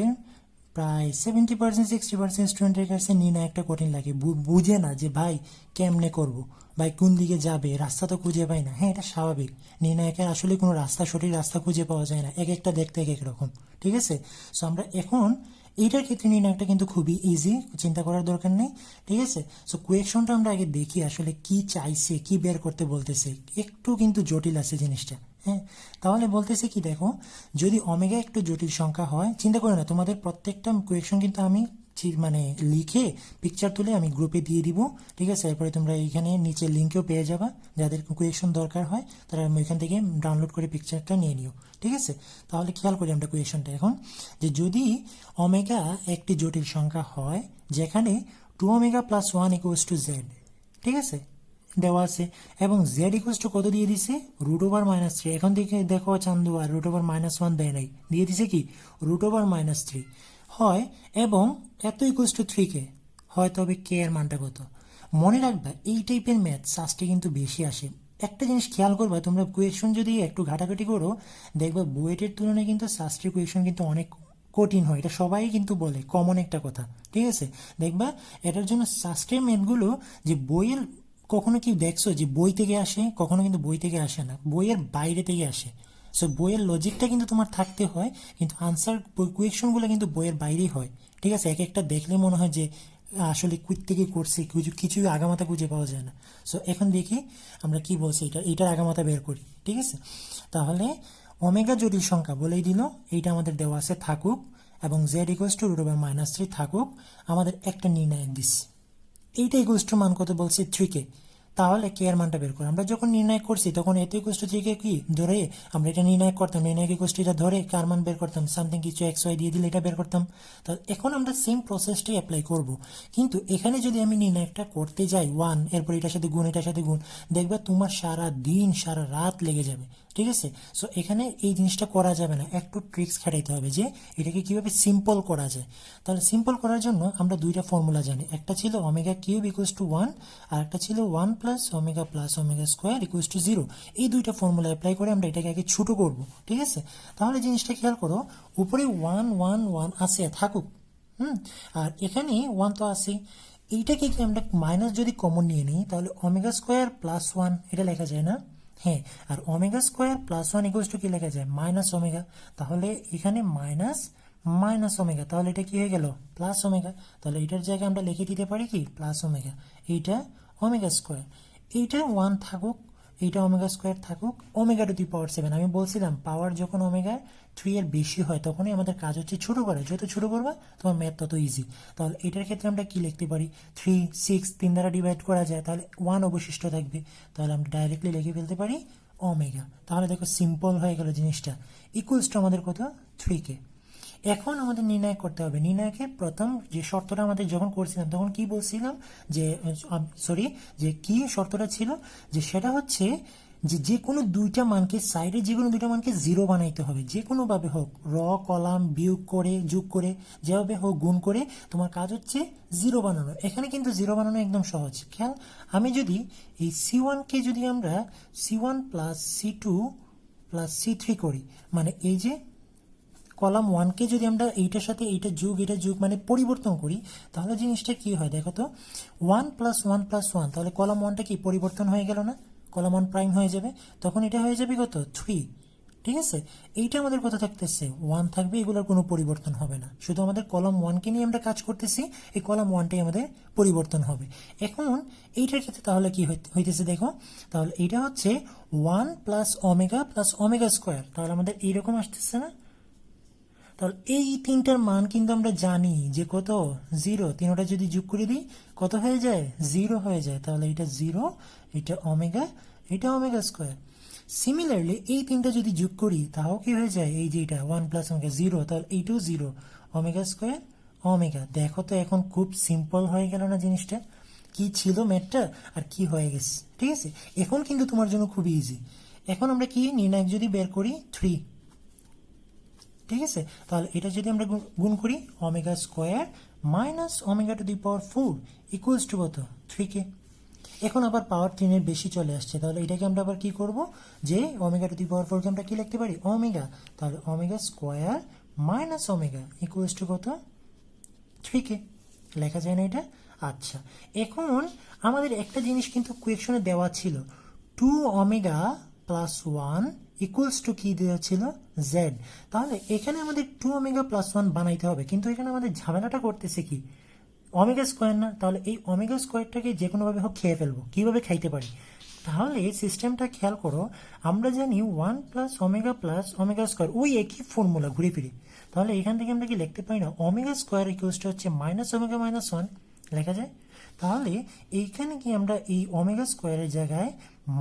প্রায় 70% 60% স্টুডেন্টের কাছে নির্ণায়কটা কঠিন লাগে, বুঝে না যে ভাই কেমনে করব, ভাই কোন দিকে যাবে, রাস্তা তো খুঁজে পাই না। হ্যাঁ, এটা স্বাভাবিক, নির্ণায়কের আসলে কোনো রাস্তা, সঠিক রাস্তা খুঁজে পাওয়া যায় না, এক একটা দেখতে এক এক রকম, ঠিক আছে। সো আমরা এখন এইটার ক্ষেত্রে নির্ণায়কটা কিন্তু খুবই ইজি, চিন্তা করার দরকার নেই, ঠিক আছে। সো কোয়েকশনটা আমরা আগে দেখি আসলে কি চাইছে, কি বের করতে বলতেছে, একটু কিন্তু জটিল আছে জিনিসটা। হ্যাঁ, তাহলে বলতেছে কি, দেখো যদি ওমেগা একটু জটিল সংখ্যা হয়, চিন্তা করে না, তোমাদের প্রত্যেকটা কোয়েকশন কিন্তু আমি মানে লিখে পিকচার তুলে আমি গ্রুপে দিয়ে দিব, ঠিক আছে। এরপরে তোমরা এইখানে নিচে লিঙ্কেও পেয়ে যাবা, যাদের কোয়েকশন দরকার হয় তারা ওইখান থেকে ডাউনলোড করে পিকচারটা নিয়ে নিও, ঠিক আছে। তাহলে খেয়াল করি আমরা কোয়েকশনটা এখন, যে যদি ওমেগা একটি জটিল সংখ্যা হয় যেখানে 2 omega plus 1 equals to Z, ঠিক আছে, দেওয়া আছে, এবং জেড ইকুয়ালস টু কত দিয়ে দিছে, √/-3। এখন থেকে দেখো চান্দু আর √/-1 দেয় নাই, দিয়ে দিছে কি √/-3 হয়, এবং এত ইকুয়ালস টু 3 হয়, তবে কে এর মানটা কত। মনে রাখবা এই টাইপের ম্যাথ সাস্টে কিন্তু বেশি আসে। একটা জিনিস খেয়াল করবা, তোমরা কোয়েকশন যদি একটু ঘাটাঘাটি করো, দেখবা বুয়েটের তুলনায় কিন্তু সাস্টের কোয়েকশন কিন্তু অনেক কঠিন হয়, এটা সবাই কিন্তু বলে, কমন একটা কথা, ঠিক আছে। দেখবা এটার জন্য সাস্টের ম্যাথগুলো যে বইয়ের, কখনো কি দেখছো যে বই থেকে আসে, কখনো কিন্তু বই থেকে আসে না, বইয়ের বাইরে থেকে আসে। সো বইয়ের লজিকটা কিন্তু তোমার থাকতে হয়, কিন্তু আনসার কোয়েকশনগুলো কিন্তু বইয়ের বাইরেই হয়, ঠিক আছে। এক একটা দেখলে মনে হয় যে আসলে কুইক থেকে করছে, কিছুই আগামাথা খুঁজে পাওয়া যায় না। সো এখন দেখি আমরা কি বলছি, এইটার আগামাথা বের করি, ঠিক আছে। তাহলে ওমেগা জটিল সংখ্যা বলেই দিল, এইটা আমাদের দেওয়া আছে থাকুক, এবং জেড ইকুয়ালস টু √/-3 থাকুক, আমাদের একটা নির্ণায়ক দিচ্ছে, এইটা ইকুয়ালস টু মান কত বলছে 3 তাহলে কে এর মানটা বের করে। আমরা যখন নির্ণয় করছি তখন এত ইকুয়ালস টু 3 কি ধরে আমরা এটা নির্ণয় করতাম, নির্ণয় ইকুয়ালস টু এটা ধরে কার মান বের করতাম, সামথিং কিছু এক্স ওয়াই দিয়ে দিলে এটা বের করতাম। তো এখন আমরা সেম প্রসেসটাই অ্যাপ্লাই করব, কিন্তু এখানে যদি আমি নির্ণয়টা করতে যাই 1, এরপর এটার সাথে গুণ, এটার সাথে গুণ, দেখবা তোমার সারা দিন সারা রাত লেগে যাবে, ঠিক আছে। সো এখানে এই জিনিসটা করা যাবে না, একটু ট্রিক্স খাটাইতে হবে যে এটাকে কিভাবে সিম্পল করা যায়। তাহলে সিম্পল করার জন্য আমরা দুইটা ফর্মুলা জানি, একটা ছিল ওমেগা কিউব ইকুয়ালস টু 1, আর একটা ছিল 1 plus omega square equals to 0। এই দুইটা ফর্মুলা অ্যাপ্লাই করে আমরা এটাকে আগে ছোট করব, ঠিক আছে। তাহলে জিনিসটা খেয়াল করো, উপরে 1 1 1 আছে, থাকুক, আর এখানে 1 তো আছে, এইটাকে কি আমরা মাইনাস যদি কমন নিয়ে নিই তাহলে ওমেগা স্কোয়ার প্লাস 1 এটা লেখা যায় না, হ্যাঁ। আর omega square plus 1 equals to কি লেখা যায়, মাইনাস ওমেগা। তাহলে এখানে মাইনাস ওমেগা, তাহলে এটা কি হয়ে গেল, প্লাস ওমেগা। তাহলে এটার জায়গায় আমরা লিখে দিতে পারি কি প্লাস ওমেগা, এইটা ওমেগা স্কোয়ার, এইটা 1 থাকুক, এইটা ওমেগা স্কোয়ার থাকুক, ওমেগা টু দি পাওয়ার 7। আমি বলছিলাম পাওয়ার যখন ওমেগা 3 এর বেশি হয় তখনই আমাদের কাজ হচ্ছে ছোট করা, যত ছোট করবা তোমার ম্যাথ তত ইজি। তাহলে এটার ক্ষেত্রে আমরা কি লিখতে পারি, 3 6 3 দ্বারা ডিভাইড করা যায়, তাহলে 1 অবশিষ্ট থাকবে, তাহলে আমরা ডাইরেক্টলি লিখে ফেলতে পারি ওমেগা। তাহলে দেখো সিম্পল হয়ে গেল জিনিসটা, ইকুয়ালস টু আমাদের কত 3 এখন আমাদের নির্ণয় করতে হবে, নির্ণয়কের প্রথম যে শর্তটা আমাদের যখন করছিলাম তখন কি বলছিলাম, যে যে কি শর্তটা ছিল, যে সেটা হচ্ছে যে যে কোনো দুইটা মানকে সাইডে, যে কোনো দুইটা মানকে 0 বানাইতে হবে, যে কোনোভাবে হোক, কলাম বিয়োগ করে, যোগ করে, যেভাবে হোক গুণ করে তোমার কাজ হচ্ছে 0 বানানো। এখানে কিন্তু 0 বানানো একদম সহজ। খেয়াল, আমি যদি এই C1কে যদি আমরা C1 plus C2 plus C3 করি, মানে এই যে কলাম 1কে যদি আমরা এইটার সাথে এইটা যোগ মানে পরিবর্তন করি, তাহলে জিনিসটা কি হয় দেখো তো, 1 প্লাস 1 প্লাস 1, তাহলে কলাম 1টা কি পরিবর্তন হয়ে গেল না, কলাম 1 প্রাইম হয়ে যাবে, তখন এটা হয়ে যাবে কত 3, ঠিক আছে। এইটা আমাদের কথা থাকতেছে 1 থাকবে, এগুলোর কোনো পরিবর্তন হবে না, শুধু আমাদের কলাম 1কে নিয়ে আমরা কাজ করতেছি, এই কলাম 1টাই আমাদের পরিবর্তন হবে। এখন এইটার ক্ষেত্রে তাহলে কি হইতেছে দেখো, তাহলে এইটা হচ্ছে 1 প্লাস ওমেগা স্কোয়ার, তাহলে আমাদের এইরকম আসতেছে না। তাহলে এই তিনটার মান কিন্তু আমরা জানি যে কত 0, তিনটা যদি যোগ করে দিই কত হয়ে যায় 0 হয়ে যায়, তাহলে এটা 0, এটা ওমেগা, এটা ওমেগা স্কোয়ার। সিমিলারলি এই তিনটা যদি যোগ করি তাও কি হয়ে যায়, এই যে এটা 1 প্লাস ওমেগা 0, তাহলে এইটাও 0, ওমেগা স্কোয়ার ওমেগা। দেখো তো এখন খুব সিম্পল হয়ে গেল না জিনিসটা, কি ছিল ম্যাথটা আর কি হয়ে গেছে। ঠিক আছে, এখন কিন্তু তোমার জন্য খুবই ইজি। এখন আমরা কি নির্ণায়ক যদি বের করি 3, ঠিক আছে, তাহলে এটা যদি আমরা গুণ করি omega square minus omega to the power 4 equals to কত 3k। এখন আবার পাওয়ার 3 এর বেশি চলে আসছে, তাহলে এটাকে আমরা আবার কি করব, যে ওমেগা টু দি পাওয়ার 4 কে আমরা কি লিখতে পারি ওমেগা, তাহলে omega square minus omega equals to কত 3k। লেখা যায় না এটা? আচ্ছা, এখন আমাদের একটা জিনিস কিন্তু কোয়েকশনে দেওয়া ছিল, 2 ওমেগা প্লাস 1 ইকুয়ালস টু কি দেওয়া ছিল জেড। তাহলে এখানে আমাদের 2 ওমেগা প্লাস 1 বানাইতে হবে, কিন্তু এখানে আমাদের ঝামেলাটা করতেছে কি ওমেগা স্কোয়ার না, তাহলে এই ওমেগা স্কোয়ারটাকে যে কোনোভাবে হোক খেয়ে ফেলবো। কিভাবে খাইতে পারি, তাহলে সিস্টেমটা খেয়াল করো, আমরা জানি 1 প্লাস ওমেগা স্কোয়ার ওই একই ফর্মুলা ঘুরে ফিরে, তাহলে এখান থেকে আমরা কি লিখতে পারি না ওমেগা স্কোয়ার ইকুয়ালস টু হচ্ছে মাইনাস ওমেগা মাইনাস 1 লেখা যায়। তাহলে এইখানে কি আমরা এই ওমেগা স্কোয়ারের জায়গায়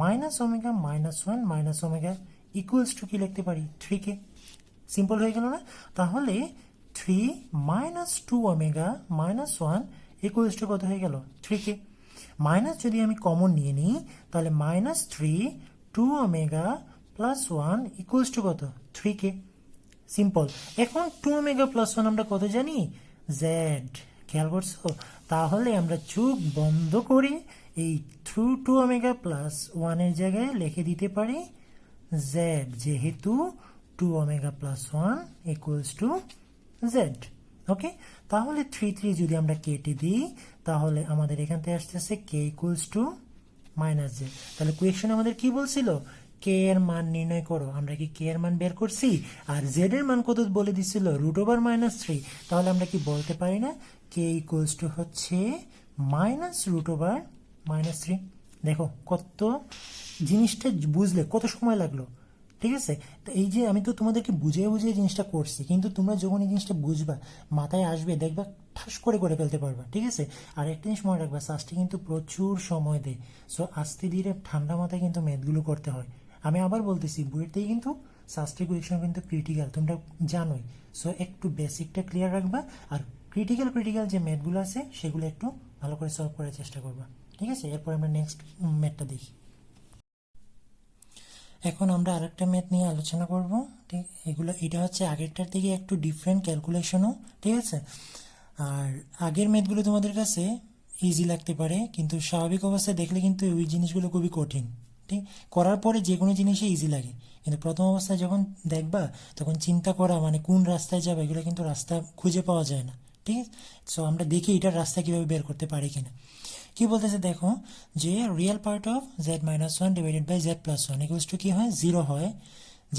minus omega minus 1 minus omega equals to কি লিখতে পারি 3k। সিম্পল হয়ে গেল না? তাহলে 3 minus 2 omega minus 1 equals to কত হয়ে গেল 3k। মাইনাস যদি আমি কমন নিয়ে নিই তাহলে minus 3 2 omega plus 1 equals to কত 3k। সিম্পল। এখন 2 ওমেগা প্লাস 1 আমরা কত জানি জেড, খেয়াল করছো? তাহলে আমরা চোখ বন্ধ করে এই 2 ওমেগা প্লাস 1 এর জায়গায় লিখে দিতে পারি জেড, যেহেতু 2 omega plus 1 equals to z. Okay, তাহলে 3 যদি আমরা কেটে দিই তাহলে আমাদের এখান থেকে আসতেছে কে ইকুয়ালস টু মাইনাস জেড। তাহলে কোয়েকশন আমাদের কি বলছিল, কে এর মান নির্ণয় করো, আমরা কি কে এর মান বের করছি, আর জেড এর মান কত বলে দিছিল √3। তাহলে আমরা কি বলতে পারি না কে ইকুয়ালস টু হচ্ছে মাইনাস √3। দেখো কত জিনিসটা বুঝলে কত সময় লাগলো। ঠিক আছে, তো এই যে আমি তো তোমাদেরকে বুঝিয়ে বুঝিয়ে জিনিসটা করছি, কিন্তু তোমরা যখন এই জিনিসটা বুঝবা মাথায় আসবে দেখবা ঠাস করে করে ফেলতে পারবা। ঠিক আছে, আর একটা জিনিস মনে রাখবা, সাস্টে কিন্তু প্রচুর সময় দেয়, সো আস্তে ধীরে ঠান্ডা মাথায় কিন্তু ম্যাথগুলো করতে হয়। আমি আবার বলতেছি বইয়েরতেই কিন্তু সাস্টের কোয়েকশন কিন্তু ক্রিটিক্যাল, তোমরা জানোই। সো একটু বেসিকটা ক্লিয়ার রাখবা, আর ক্রিটিক্যাল যে ম্যাথগুলো আছে সেগুলো একটু ভালো করে সলভ করার চেষ্টা করবা। ঠিক আছে, এরপর আমরা নেক্সট ম্যাথটা দেখি। এখন আমরা আরেকটা ম্যাথ নিয়ে আলোচনা করব। ঠিক, এটা হচ্ছে আগেরটার থেকে একটু ডিফারেন্ট ক্যালকুলেশনও। ঠিক আছে, আর আগের ম্যাথগুলো তোমাদের কাছে ইজি লাগতে পারে, কিন্তু স্বাভাবিক অবস্থায় দেখলে কিন্তু ওই জিনিসগুলো খুবই কঠিন। ঠিক, করার পরে যে কোনো জিনিসই ইজি লাগে, কিন্তু প্রথম অবস্থায় যখন দেখবা তখন চিন্তা করা মানে কোন রাস্তায় যাবে এগুলো কিন্তু রাস্তা খুঁজে পাওয়া যায় না। ঠিক আছে, সো আমরা দেখি এটার রাস্তা কীভাবে বের করতে পারি কিনা। কি বলতেছে দেখো, যে real part of z-1 divided by z+1 equals to কি হয় 0 হয়,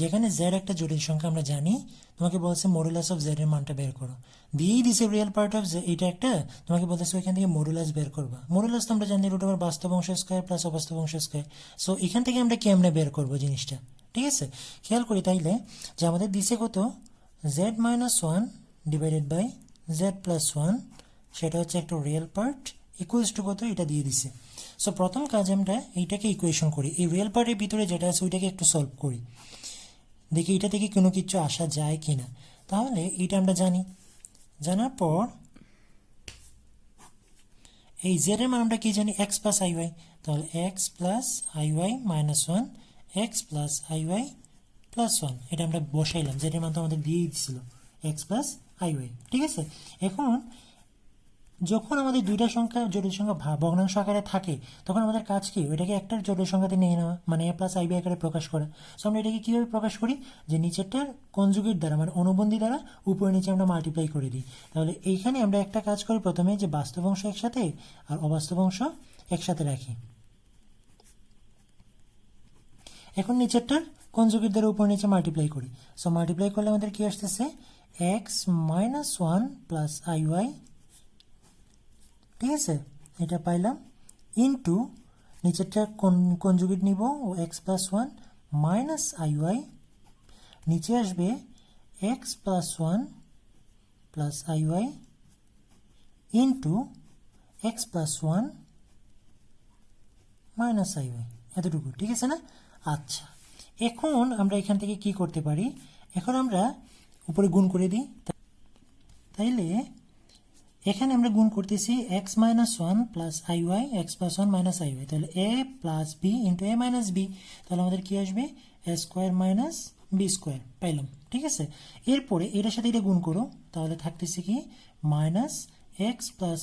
যেখানে z একটা জটিল সংখ্যা আমরা জানি। তোমাকে বলছে মডুলাস অফ z এর মানটা বের করো, দিয়েই দিছে রিয়েল পার্ট অফ এটা একটা, তোমাকে বলতেছে ওইখান থেকে মডুলাস বের করবা। মডুলাস তো আমরা জানি √, বাস্তব অংশ স্কয়ার প্লাস অবাস্তব অংশ স্কয়ার। সো এখান থেকে আমরা কেমনে বের করবো জিনিসটা। ঠিক আছে, খেয়াল করি তাইলে যে আমাদের দিছে কত z-1 ডিভাইডেড বাই z+1, সেটা হচ্ছে একটা রিয়েল পার্ট ইকুয়ালস টু কত এটা দিয়ে দিছে। সো প্রথম কাজ আমরা এইটাকে ইকুয়েশন করি, এই রিয়েল পার্টের ভিতরে যেটা আছে ওইটাকে একটু সলভ করি, দেখি এটা থেকে কোনো কিছু আসা যায় কিনা। তাহলে এটা আমরা জানি, জানার পর এই জেড এর মান আমরা কি জানি x প্লাস iy, তাহলে x plus iy minus 1 x plus iy plus 1 এটা আমরা বসাইলাম, জেড এর মান তো আমাদের দিয়েই দিছিল x প্লাস iy। ঠিক আছে, এখন যখন আমাদের দুইটা সংখ্যা জটিল সংখ্যা ভগ্নাংশ আকারে থাকে তখন আমাদের কাজ কি ওইটাকে একটা জটিল সংখ্যাতে নিয়ে নেওয়া, মানে a প্লাস আইবি আকারে প্রকাশ করা। সো আমরা এটাকে কীভাবে প্রকাশ করি, যে নিচেরটার কনজুগেট দ্বারা মানে অনুবন্ধী দ্বারা উপরে নিচে আমরা মাল্টিপ্লাই করে দিই। তাহলে এইখানে আমরা একটা কাজ করি, প্রথমে যে বাস্তব অংশ একসাথে আর অবাস্তব অংশ একসাথে রাখি। এখন নিচেরটার কনজুগেট দ্বারা উপর নিচে মাল্টিপ্লাই করি। সো মাল্টিপ্লাই করলে আমাদের কি আসতেছে x মাইনাস 1 প্লাস iy। ঠিক আছে, এটা পাইলাম ইন্টু নিচেরটা কনজুগেট নিব ও x প্লাস 1 মাইনাস iy, নিচে আসবে x plus one plus i y into x plus one minus i y, এতটুকু ঠিক আছে না? আচ্ছা, এখন আমরা এখান থেকে কি করতে পারি, এখন আমরা উপরে গুণ করে দিই। তাইলে এখানে আমরা গুণ করতেছি x minus one plus i y, x plus one minus i y, তাহলে a plus b into a minus b, তাহলে আমাদের কি আসবে, a square minus b square পাইলাম, ঠিক আছে? এরপরে এটার সাথে এটা গুণ করো, তাহলে থাকতেছে কি minus x plus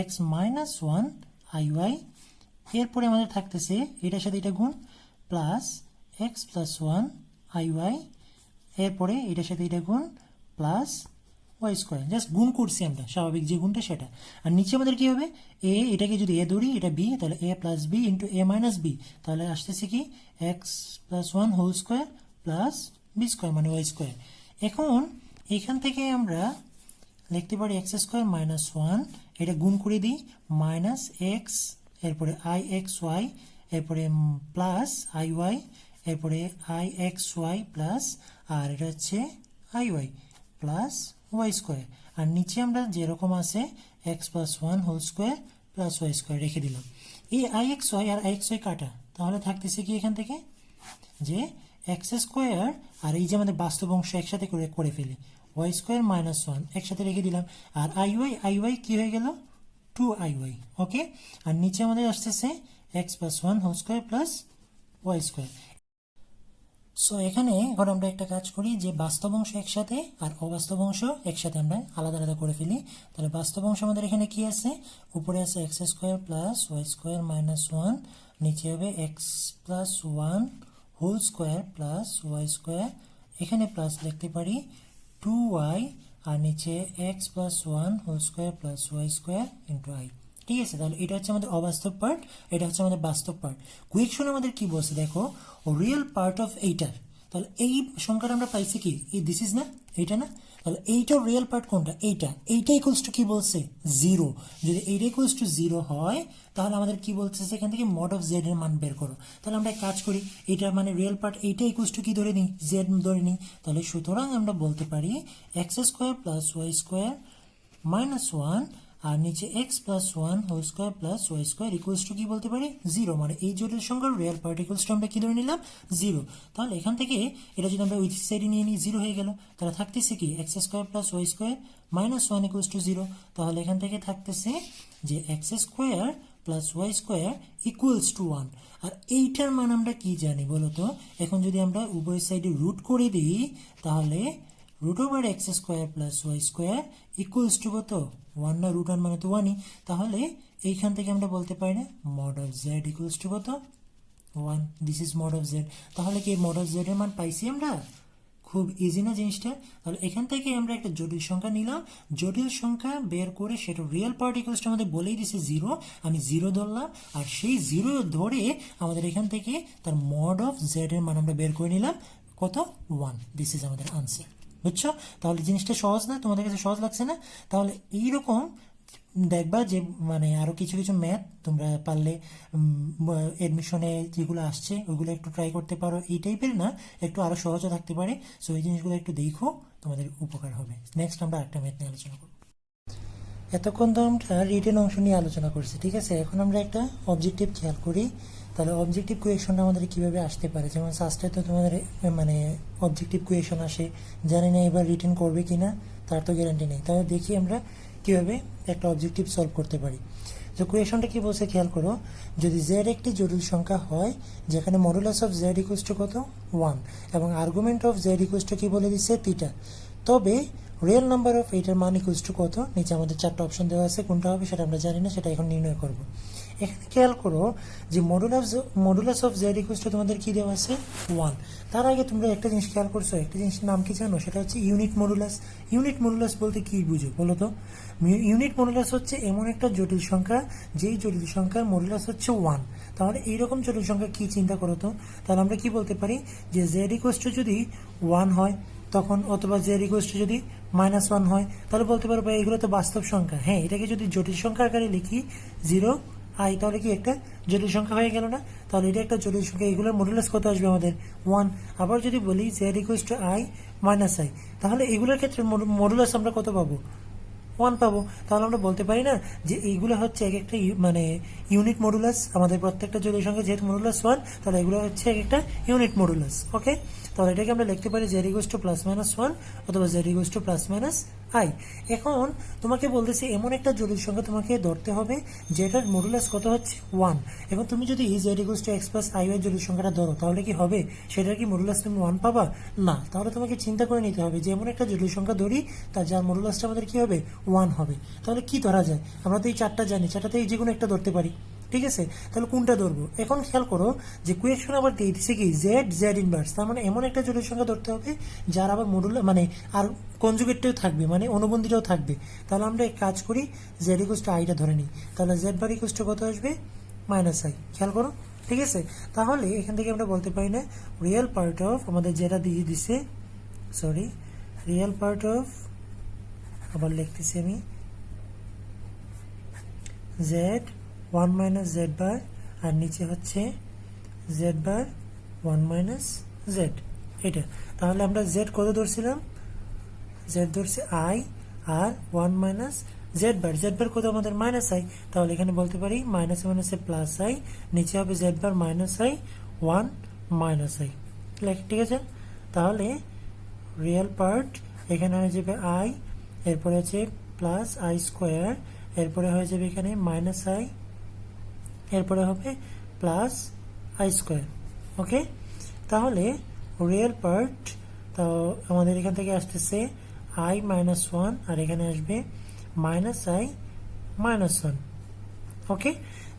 x minus one i y, এরপরে আমাদের থাকতেছে এটার সাথে এটা গুণ plus x plus one i y, এরপরে এটার সাথে এটা গুণ প্লাস ওয়াই স্কোয়ার, জাস্ট গুণ করছি আমরা, স্বাভাবিক যে গুণটা সেটা। আর নিচে আমাদের কি হবে, এ, এটাকে যদি এ ধরি, এটা বি, তাহলে a plus b into a minus b, তাহলে আসতেছে কি x plus one whole square plus b square মানে ওয়াই স্কোয়ার। এখন এখান থেকে আমরা লিখতে পারি এক্স স্কোয়ার মাইনাস ওয়ান, এটা গুণ করে দিই মাইনাস এক্স, এরপরে আই এক্স ওয়াই, এরপরে প্লাস আই ওয়াই, এরপরে আই এক্স ওয়াই প্লাস, আর এটা হচ্ছে i y plus y square, আর নিচে আমরা যেরকম আছে x plus one whole square plus y square রেখে দিলাম। এই আই এক্স ওয়াই আর আই এক্স ওয়াই কাটা, তাহলে থাকতেছে কি এখান থেকে যে এক্স স্কোয়ার, আর এই যে আমাদের বাস্তব অংশ একসাথে করে ফেলি, ওয়াই স্কোয়ার মাইনাস ওয়ান একসাথে রেখে দিলাম, আর আই ওয়াই কি হয়ে গেল, টু আই ওয়াই, ওকে। আর নিচে আমাদের আসতেছে x plus one whole square plus y square. So এখানে এখন আমরা একটা কাজ করি, যে বাস্তব অংশ একসাথে আর অবাস্তব অংশ একসাথে আমরা আলাদা আলাদা করে ফেলি। তাহলে বাস্তব অংশ আমাদের এখানে কি আছে, উপরে আছে x square plus y square minus one, নিচে হবে x plus one whole square plus y square, এখানে প্লাস লিখতে পারি টু ওয়াই, আর নিচে x plus one whole square plus y square into i, ঠিক আছে? তাহলে এটা হচ্ছে আমাদের অবাস্তব পার্ট, এটা হচ্ছে আমাদের বাস্তব পার্ট। কুয়েকশন আমাদের কি বলছে দেখো, রিয়েল পার্ট অফ এইটার, তাহলে এই সংখ্যাটা আমরা পাইছি কি, এই দিস ইজ না, এইটা না, তাহলে এইটার রিয়েল পার্ট কোনটা, এইটা ইকুয়ালস টু কি বলছে, জিরো। যদি এইটা ইকুয়ালস টু জিরো হয়, তাহলে আমাদের কি বলছে, এখান থেকে মড অফ জেড এর মান বের করো। তাহলে আমরা কাজ করি, এইটার মানে রিয়েল পার্ট এইটা ইকুয়ালস টু কি ধরে নিই, জেড ধরে নিই। তাহলে সুতরাং আমরা বলতে পারি x square plus y square minus one, আর নিচে x plus one whole square plus y square equals to কি বলতে পারি, জিরো। মানে এই জটিল সংখ্যার রিয়েল পার্ট ইকুয়ালস টু আমরা কি ধরে নিলাম, জিরো। তাহলে এখান থেকে এটা যদি আমরা উইথ সাইডে নিয়ে নিই, জিরো হয়ে গেল। তাহলে থাকতেছে কি x square plus y square minus one equals to zero. তাহলে এখান থেকে থাকতেছে যে x square plus y square equals to one. আর এইটার মান আমরা কি জানি বলো তো, এখন যদি আমরা উভয় সাইডে রুট করে দিই, তাহলে root over x square plus y square equals to কত, ওয়ান না, রুট ওয়ান মানে তো ওয়ানই। তাহলে এইখান থেকে আমরা বলতে পারি না mod of z equals to কত, one. This is mod of z. তাহলে কি মড অফ জেড এর মান পাইছি আমরা, খুব ইজি না জিনিসটা? তাহলে এখান থেকে আমরা একটা জটিল সংখ্যা নিলাম, জটিল সংখ্যা বের করে সেটা রিয়েল পার্ট ইকুয়ালস টু আমাদের বলেই দিছে জিরো, আমি জিরো ধরলাম, আর সেই জিরো ধরে আমাদের এখান থেকে তার মড অফ জেড এর মান আমরা বের করে নিলাম কত, ওয়ান। দিস ইজ আমাদের আনসার, বুঝছো? তাহলে জিনিসটা সহজ না, তোমাদের কাছে সহজ লাগছে না? তাহলে এইরকম দেখবা যে মানে আরো কিছু কিছু ম্যাথ তোমরা পারলে এডমিশনে যেগুলো আসছে ওইগুলো একটু ট্রাই করতে পারো, এই টাইপের না, একটু আরো সহজও থাকতে পারে। সো এই জিনিসগুলো একটু দেখো, তোমাদের উপকার হবে। নেক্সট আমরা একটা ম্যাথ নিয়ে আলোচনা করব। এতক্ষণ তো আমরা রিটেন অংশ নিয়ে আলোচনা করছি, ঠিক আছে? এখন আমরা একটা অবজেক্টিভ খেয়াল করি। তাহলে অবজেক্টিভ কোয়েশনটা আমাদের কিভাবে আসতে পারে, যেমন সাস্টে তো তোমাদের মানে অবজেক্টিভ কোয়েশন আসে, জানি না এবার রিটেন করবে কিনা, তার তো গ্যারান্টি নেই। তাহলে দেখি আমরা কিভাবে একটা অবজেক্টিভ সলভ করতে পারি। তো কোয়েশনটা কি বলছে খেয়াল করো, যদি জেড একটি জটিল সংখ্যা হয় যেখানে modulus of z equals to কত, ওয়ান, এবং argument of z equals to কি বলে দিচ্ছে, থিটা, তবে রিয়েল নাম্বার অফ এইটার মান ইকুয়ালস টু কত। নিচে আমাদের চারটা অপশন দেওয়া আছে, কোনটা হবে সেটা আমরা জানি না, সেটা এখন নির্ণয় করব। এখানে খেয়াল করো যে modulus of z equals two তোমাদের কি দেওয়া আছে, ওয়ান। তার আগে তোমরা একটা জিনিস খেয়াল করছো, একটা জিনিসের নাম কি জানো, সেটা হচ্ছে ইউনিট মডুলাস। ইউনিট মডুলাস বলতে কি বুঝো বলো তো? ইউনিট মডুলাস হচ্ছে এমন একটা জটিল সংখ্যা যেই জটিল সংখ্যার মডুলাস হচ্ছে ওয়ান। তাহলে এইরকম জটিল সংখ্যা কি চিন্তা করো তো, তাহলে আমরা কি বলতে পারি যে জেড ইকুয়ালস টু যদি ওয়ান হয় তখন, অথবা জেড ইকুয়ালস টু যদি মাইনাস ওয়ান হয়, তাহলে বলতে পারবো এগুলো তো বাস্তব সংখ্যা। হ্যাঁ, এটাকে যদি জটিল সংখ্যা আকারে লিখি জিরো আই, তাহলে কি একটা জটিল সংখ্যা হয়ে গেল না? তাহলে এটা একটা জটিল সংখ্যা, এগুলোর মডুলাস কত আসবে আমাদের, ওয়ান। আবার যদি বলি Z equals two I minus I. তাহলে এগুলোর ক্ষেত্রে মডুলাস আমরা কত পাবো? 1 পাবো। তাহলে আমরা বলতে পারি না যে এইগুলো হচ্ছে এক একটা মানে ইউনিট মডুলাস, আমাদের প্রত্যেকটা জটিল সংখ্যা যেহেতু মডুলাস 1, তাহলে এগুলো হচ্ছে এক একটা ইউনিট মডুলাস। ওকে, তাহলে এটাকে আমরা লিখতে পারি z equals to plus minus 1 অথবা z equals to plus minus I. এখন তোমাকে বলতেছি এমন একটা জটিল সংখ্যা তোমাকে ধরতে হবে যেটার মডুলাস কত হচ্ছে 1। এখন তুমি যদি z equals to x plus I এর জটিল সংখ্যাটা ধরো, তাহলে কি হবে? সেটার কি মডুলাস তুমি 1 পাবা? না। তাহলে তোমাকে চিন্তা করে নিতে হবে যে এমন একটা জটিল সংখ্যা ধরি তার যার মডুলাসটা আমাদের কি হবে? 1 হবে। তাহলে কি ধরা যায়? আমরা তো এই চারটা জানি, চারটাতে যে কোনো একটা ধরতে পারি। ঠিক আছে, তাহলে কোনটা ধরবো? এখন খেয়াল করো যে কোয়েকশন আবার দিয়ে দিচ্ছে কি জেড ইনভার্স, তার মানে এমন একটা জটিল সংখ্যা ধরতে হবে যার আবার মডুল মানে আর কনজুগেটটাও থাকবে, মানে অনুবন্ধীটাও থাকবে। তাহলে আমরা এক কাজ করি, জেড ইকুয়ালস টু আইটা ধরে নিই। তাহলে জেড বার ইকুয়ালস টু কত আসবে? Minus I. খেয়াল করো, ঠিক আছে। তাহলে এখান থেকে আমরা বলতে পারি না রিয়েল পার্ট অফ আমাদের যেটা দিয়ে দিছে, সরি, রিয়েল পার্ট অফ, আবার লিখতেছি আমি, জেড 1 মাইনাস জেড বার, আর নিচে হচ্ছে জেড বার 1 মাইনাস জেড, এটা। তাহলে আমরা জেড কত ধরছিলাম? জেড ধরছি I, R 1 minus Z bar কত আমাদের? Minus I. তাহলে এখানে বলতে পারি মাইনাস মাইনাসে প্লাস আই, নিচে হবে Z bar minus I 1 minus I. ঠিক আছে, তাহলে রিয়েল পার্ট এখানে হয়ে যাবে আই, এরপরে আছে প্লাস আই স্কোয়ার, এরপরে হয়ে যাবে এখানে মাইনাস আই, এরপরে হবে প্লাস আই স্কোয়ার। ওকে, তাহলে রিয়েল পার্ট, তো আমাদের এখান থেকে আসতেছে আই মাইনাস 1, আর এখানে আসবে মাইনাস আই মাইনাস 1। ওকে,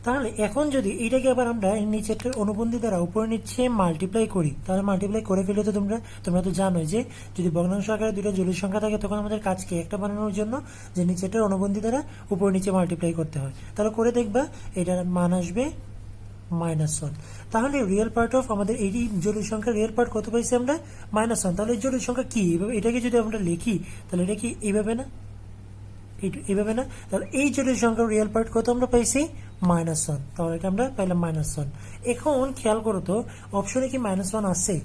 তাহলে এখন যদি এটাকে আবার আমরা নিচেরটার অনুবন্ধী দ্বারা উপরে নিচে মাল্টিপ্লাই করি, তাহলে মাল্টিপ্লাই করে ফেলে তো তোমরা তো জানোই যে যদি ভগ্নাংশ আকারে দুটো জটিল সংখ্যা থাকে তখন আমাদের কাজকে একটা বানানোর জন্য যে নিচেরটার অনুবন্ধী দ্বারা উপরে নিচে মাল্টিপ্লাই করতে হয়। তাহলে করে দেখবা এটার মান আসবে -1। তাহলে রিয়েল পার্ট অফ আমাদের এই জটিল সংখ্যা রিয়েল পার্ট কত পাইছি আমরা? -1। তাহলে এই জটিল সংখ্যা কি? এটাকে যদি আমরা লিখি তাহলে এটা কি এইভাবে না, এইভাবে না? তাহলে এই জটিল সংখ্যার রিয়েল পার্ট কত আমরা পাইছি? -1। তাহলে এটা আমরা পাইলাম -1। এখন খেয়াল করো তো অপশনে কি -1 আছে?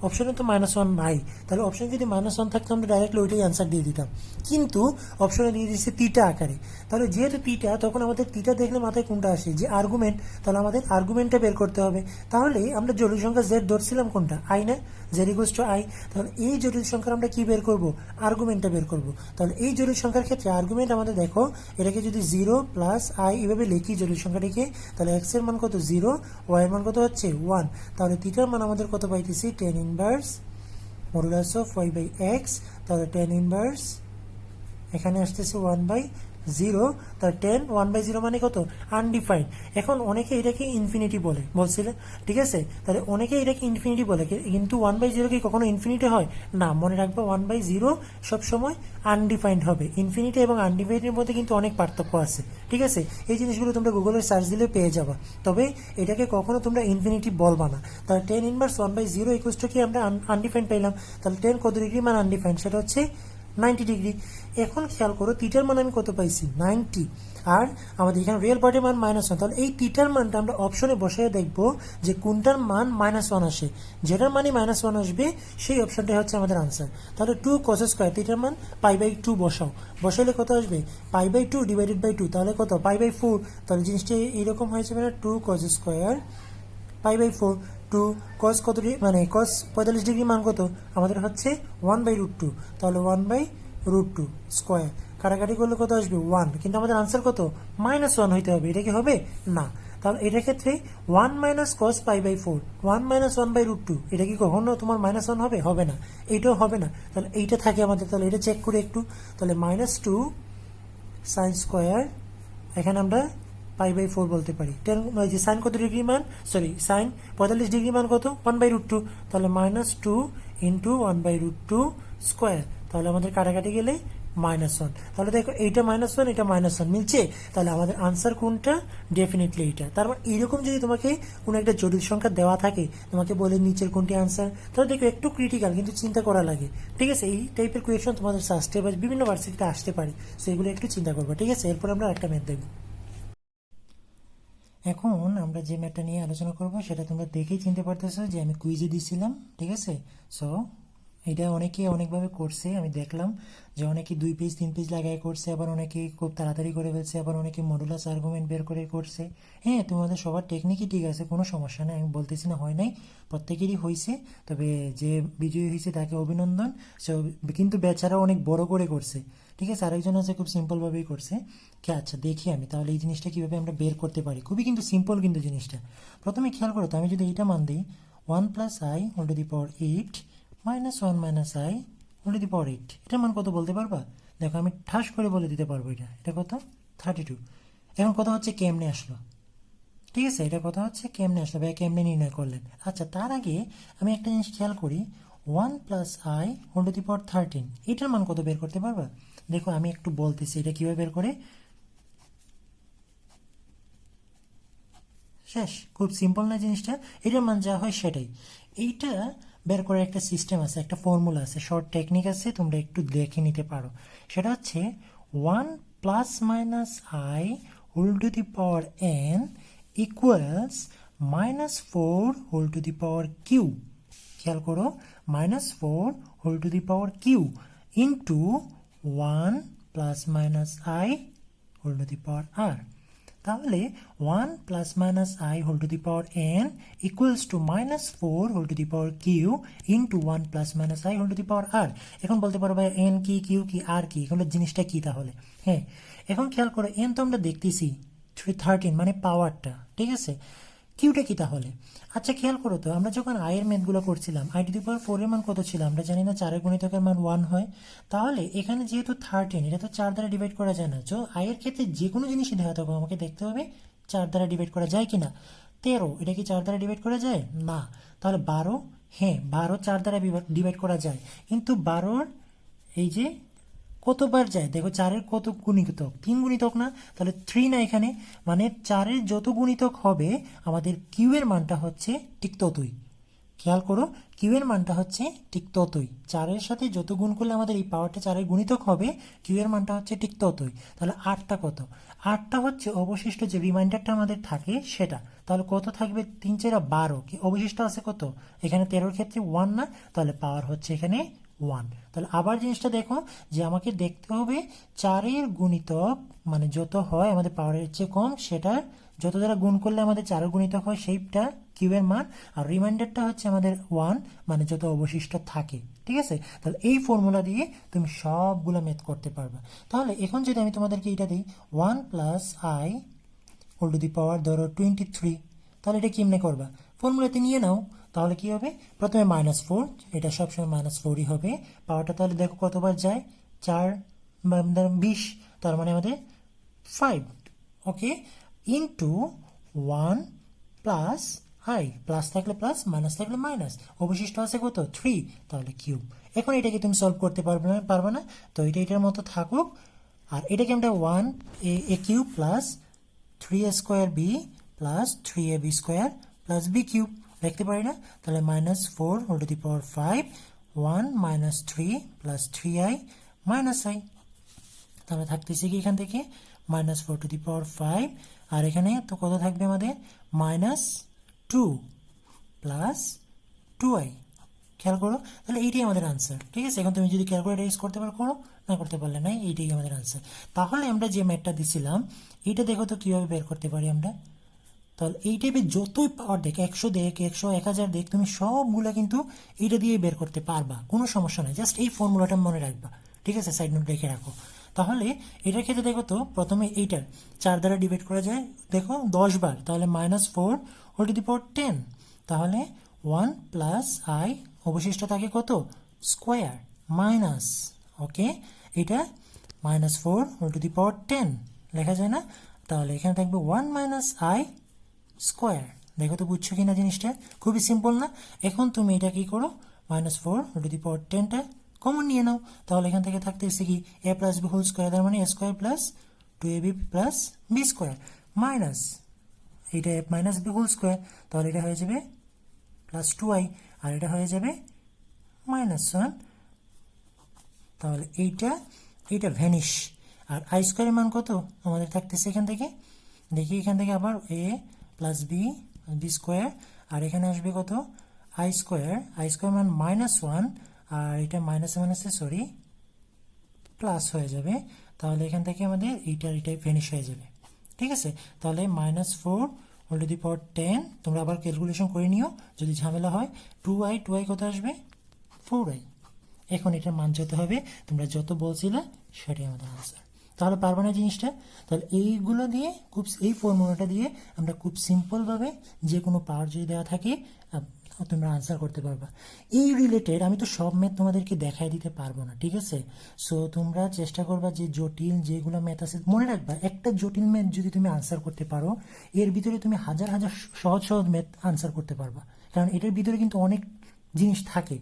অপশনে তো -1 নাই। তাহলে অপশনে যদি -1 থাকতো আমরা ডাইরেক্টলি ওইটাই অ্যান্সার দিয়ে দিতাম, কিন্তু অপশনে দিয়ে দিচ্ছে তিটা আকারে। তাহলে যেহেতু তিটা, তখন আমাদের তিটা দেখলে মাথায় কোনটা আসে? যে আর্গুমেন্ট। তাহলে আমাদের আর্গুমেন্টটা বের করতে হবে। তাহলে আমরা জটিল সংখ্যা জেড ধরছিলাম কোনটা? আই না? Z equals two I. তাহলে এই জটিল সংখ্যার আমরা কি বের করব? আর্গুমেন্টটা বের করব। তাহলে এই জটিল সংখ্যার ক্ষেত্রে আর্গুমেন্ট আমাদের দেখো, এটাকে যদি 0 প্লাস আই এভাবে লিখি জটিল সংখ্যাটিকে, তাহলে এক্স এর মান কত? 0, ওয়াই এর মান কত হচ্ছে? 1। তাহলে থিটার মান আমাদের কত পাইতেছি? tan inverse modulus of y by x. তাহলে tan ইনভার্স এখানে আসতেছে 1/0। তার 1/0 মানে কত? আনডিফাইন্ড। এখন অনেকে এটাকে ইনফিনিটি বলে, বলছিলেন, ঠিক আছে। তাহলে অনেকে এটাকে ইনফিনিটি বলে, কিন্তু 1/0 কি কখনো ইনফিনিটি হয় না? মনে রাখবে 1/0 সবসময় আনডিফাইন্ড হবে। ইনফিনিটি এবং আনডিফাইন্ডের মধ্যে কিন্তু অনেক পার্থক্য আছে, ঠিক আছে। এই জিনিসগুলো তোমরা গুগলে সার্চ দিলে পেয়ে যাবা। তবে এটাকে কখনো তোমরা ইনফিনিটি বলবা না। তাহলে tan ইনভার্স 1/0 ইকুয়ালস টু কি আমরা আনডিফাইন্ড পাইলাম। তাহলে 10 কত ডিগ্রি মান আনডিফাইন্ড? সেটা হচ্ছে 90 ডিগ্রি। এখন খেয়াল করো থিটার মান আমি কত পাইছি? 90। আর আমাদের এখানে রিয়েল পার্টের মান -1। তাহলে এই থিটার মানটা আমরা অপশনে বসিয়ে দেখব যে কোনটার মান -1 আসে। যেটার মানে -1 আসবে সেই অপশনটাই হচ্ছে আমাদের আনসার। তাহলে 2 cos স্কয়ার, থিটার মান π/2 বসাও। বসাইলে কত আসবে? π/2 ডিভাইডেড বাই 2, তাহলে কত? π/4। তাহলে জিনিসটা এইরকম হয়ে যাবে না, 2 cos স্কয়ার π/4। 2 cos কত মানে cos 45 ডিগ্রি মান কত? আমাদের হচ্ছে 1/√2। তাহলে 1/√2 স্কোয়ার কাটাকাটি করলে কত আসবে? 1। কিন্তু আমাদের আনসার কত? -1 হইতে হবে। এটা কি হবে? না। তাহলে এটার ক্ষেত্রে 1 মাইনাস cos π/4, 1 মাইনাস 1/√2, এটা কি কখনো তোমার -1 হবে? হবে না। এইটাও হবে না। তাহলে এইটা থাকে আমাদের। তাহলে এটা চেক করে একটু। তাহলে -2 সাইন স্কোয়ার, এখানে আমরা π/4 বলতে পারি। যে সাইন কত ডিগ্রি মান? সরি, সাইন 45 ডিগ্রি মান কত? 1/√2। তাহলে -2 ইন্টু 1/√2 স্কোয়ার। তাহলে আমাদের কাটাকাটি গেলে -1। তাহলে দেখো এইটা -1, এটা -1 মিলছে। তাহলে আমাদের আনসার কোনটা? ডেফিনেটলি এইটা। তারপর এইরকম যদি তোমাকে কোনো একটা জটিল সংখ্যা দেওয়া থাকে, তোমাকে বলে নিচের কোনটি আনসার, তাহলে দেখো একটু ক্রিটিক্যাল, কিন্তু চিন্তা করা লাগে, ঠিক আছে। এই টাইপের কোয়েশন তোমাদের সাস্টে বা বিভিন্ন ভার্সিটিতে আসতে পারে, সেগুলো একটু চিন্তা করবো, ঠিক আছে। এরপর আমরা একটা ম্যাথ দেখবো। এখন আমরা যে ম্যাথটা নিয়ে আলোচনা করব সেটা তোমরা দেখেই চিনতে পারতেছো যে আমি কুইজে দিয়েছিলাম, ঠিক আছে। সো এটা অনেকে অনেকভাবে করছে, আমি দেখলাম যে অনেকে 2 পেজ 3 পেজ লাগায় করছে, আবার অনেকে খুব তাড়াতাড়ি করে ফেলছে, আবার অনেকে মডুলাস আর্গুমেন্ট বের করে করছে। হ্যাঁ, তোমাদের সবার টেকনিকই ঠিক আছে, কোনো সমস্যা নেই, আমি বলতেছি না হয় নাই, প্রত্যেকেরই হয়েছে। তবে যে বিজয়ী হয়েছে তাকে অভিনন্দন। সে কিন্তু বেচারা অনেক বড় করে করছে, ঠিক আছে। আরেকজন আছে খুব সিম্পলভাবেই করছে। আচ্ছা দেখি আমি তাহলে এই জিনিসটা কীভাবে আমরা বের করতে পারি। খুবই কিন্তু সিম্পল কিন্তু জিনিসটা। প্রথমে খেয়াল করো তো, আমি যদি এইটা মান দিই 1+i⁻8 -1 - i whole to the power 8, এটার মান কত বলতে পারবা? দেখো আমি ঠাস করে বলে দিতে পারবো, এটা কত? 32। এখন কথা হচ্ছে কেমনে আসলো, ঠিক আছে, এটা কথা হচ্ছে কেমনে আসলো ভাই, কেমনে নির্ণয় করলেন। আচ্ছা তার আগে আমি একটা জিনিস খেয়াল করি, 1+i⁻13 এটার মান কত বের করতে পারবা? দেখো আমি একটু বলতেছি এটা কিভাবে বের করে। শেষ, খুব সিম্পল না জিনিসটা, এটার মান যা হয় সেটাই। এইটা বের করার একটা সিস্টেম আছে, একটা ফর্মুলা আছে, শর্ট টেকনিক আছে, তোমরা একটু দেখে নিতে পারো। সেটা হচ্ছে 1 ± i whole to the power n equals -4 whole to the power q. খেয়াল করো, -4 whole to the power q into 1 ± i whole to the power r। তাহলে 1 ± i whole to the power n equals to -4 whole to the power q into 1 ± i whole to the power r। এখন বলতে পারো ভাই n কি, Q কি, আর কি, এগুলো জিনিসটা কি তাহলে? হ্যাঁ, এখন খেয়াল করো n তো আমরা দেখতেছি 13 মানে পাওয়ারটা, ঠিক আছে। কিউটা কি তাহলে? আচ্ছা খেয়াল করো তো, আমরা যখন i এর ম্যাথগুলো করছিলাম i টু দি পাওয়ার 4 এর মান কত ছিল আমরা জানি না, 4 এর গুণিতকের মান 1 হয়। তাহলে এখানে যেহেতু 13, এটা তো 4 দ্বারা ডিভাইড করা যায় না, তো i এর ক্ষেত্রে যে কোনো জিনিসই দেখা থাকো আমাকে দেখতে হবে 4 দ্বারা ডিভাইড করা যায় কিনা। 13 এটা কি 4 দ্বারা ডিভাইড করা যায় না? তাহলে 12, হ্যাঁ 12 4 দ্বারা ডিভাইড করা যায়, কিন্তু 12 এই যে কতবার যায় দেখো, 4-এর কত গুণিতক? 3 গুণিতক না, তাহলে 3 না এখানে, মানে 4-এর যত গুণিতক হবে আমাদের কিউ এর মানটা হচ্ছে ঠিক ততই। খেয়াল করো, কিউ এর মানটা হচ্ছে ঠিক ততই, 4-এর সাথে যত গুণ করলে আমাদের এই পাওয়ারটা 4-এর গুণিতক হবে, কিউ এর মানটা হচ্ছে ঠিক ততই। তাহলে 8টা কত? 8টা হচ্ছে অবশিষ্ট যে রিমাইন্ডারটা আমাদের থাকে সেটা। তাহলে কত থাকবে? 3 4 12, কি অবশিষ্ট আছে কত? এখানে 13-এর ক্ষেত্রে 1 না, তাহলে পাওয়ার হচ্ছে এখানে 1। তাহলে আবার জিনিসটা দেখো যে আমাকে দেখতে হবে 4-এর গুণিতক মানে যত হয় আমাদের পাওয়ারের চেয়ে কম, সেটা যত দ্বারা গুণ করলে আমাদের 4-এর গুণিতক হয় সেইটা কিউ এর মান, আর রিমাইন্ডারটা হচ্ছে আমাদের 1 মানে যত অবশিষ্ট থাকে, ঠিক আছে। তাহলে এই ফর্মুলা দিয়ে তুমি সবগুলো ম্যাথ করতে পারবে। তাহলে এখন যদি আমি তোমাদেরকে এটা দিই 1+i হোল টু দি পাওয়ার ধরো 23, তাহলে এটা কেমনে করবা? ফর্মুলাতে নিয়ে নাও, তাহলে কি হবে? প্রথমে -4, এটা সবসময় -4ই হবে। পাওয়ারটা তাহলে দেখো কতবার যায়, 4 20, তার মানে আমাদের 5, ওকে, ইন্টু 1 প্লাস i, প্লাস থাকলে প্লাস, মাইনাস থাকলে মাইনাস, অবশিষ্ট আছে কত? 3, তাহলে কিউব। এখন এটাকে তুমি সলভ করতে পারবে না, তো এটার মতো থাকুক। আর এটাকে আমরা 1a cube plus 3a² b plus 3ab² plus b cube লিখতে পারি না? তাহলে -4 whole to the power 5, 1 - 3 plus 3i minus i। তাহলে থাকতেছে কি এখান থেকে -4 টু দি পাওয়ার 5, আর এখানে তো কত থাকবে আমাদের? -2 প্লাস 2i। খেয়াল করো, তাহলে এইটাই আমাদের আনসার, ঠিক আছে। এখন তুমি যদি ক্যালকুলেটর ইউজ করতে পারো করো, না করতে পারলে নাই, এইটাই আমাদের আনসার। তাহলে আমরা যে ম্যাথটা দিছিলাম এইটা দেখো তো কিভাবে বের করতে পারি আমরা। তাহলে এই টাইপের যতই পাওয়ার দেখ, 100 দেখ, 100, 1000 দেখ, তুমি সবগুলা কিন্তু এইটা দিয়ে বের করতে পারবা, কোনো সমস্যা নাই। জাস্ট এই ফর্মুলাটা মনে রাখবা, ঠিক আছে, সাইড নোট রেখে রাখো। তাহলে এটার ক্ষেত্রে দেখো তো, প্রথমে এইটার 4 দ্বারা ডিভাইড করা যায় দেখো 10 বার, তাহলে -4 হোল টু দি পাওয়ার 10, তাহলে 1 প্লাস i, অবশিষ্ট থাকে কত? স্কোয়ার মাইনাস, ওকে, এটা -4 হোল টু দি পাওয়ার 10 লেখা যায় না? তাহলে এখানে থাকবে 1 - i স্কোয়ার। দেখো তো বুঝছো কিনা জিনিসটা, খুবই সিম্পল না? এখন তুমি এটা কি করো, -4 হোল টু দি পাওয়ার 10টা কমন নিয়ে নাও, তাহলে এখান থেকে থাকতেছে কি a plus b whole square, তার মানে a square plus 2ab plus b square minus এটা মাইনাস বি হোল স্কোয়ার, তাহলে এটা হয়ে যাবে প্লাস 2i, আর এটা হয়ে যাবে -1, তাহলে এইটা ভ্যানিশ। আর i স্কোয়ারের মান কত আমাদের থাকতেছে এখান থেকে? দেখি এখান থেকে আবার a প্লাস বি স্কোয়ার, আর এখানে আসবে কত? i স্কোয়ার মান -1, আর এটা মাইনাসে মাইনাসে সরি প্লাস হয়ে যাবে, তাহলে এখান থেকে আমাদের এইটাই ফিনিশ হয়ে যাবে। ঠিক আছে, তাহলে -4 × 10, তোমরা আবার ক্যালকুলেশন করে নিও যদি ঝামেলা হয়। 2i কত আসবে 4i। এখন এটার মান যত হবে তোমরা যত বলছিলে সেটাই আমাদের আনসার। তাহলে পারবে না জিনিসটা? তাহলে এইগুলো দিয়ে এই ফর্মুলাটা দিয়ে আমরা খুব সিম্পলভাবে যে কোনো পাওয়ার যদি দেওয়া থাকে তোমরা আনসার করতে পারবা। এই রিলেটেড আমি তো সব ম্যাথ তোমাদেরকে দেখাই দিতে পারবো না, ঠিক আছে? সো তোমরা চেষ্টা করবা যে জটিল যেগুলো ম্যাথ আছে, মনে রাখবা একটা জটিল ম্যাথ যদি তুমি আনসার করতে পারো এর ভিতরে তুমি হাজার হাজার সহজ সহজ ম্যাথ আনসার করতে পারবা, কারণ এটার ভিতরে কিন্তু অনেক জিনিস থাকে।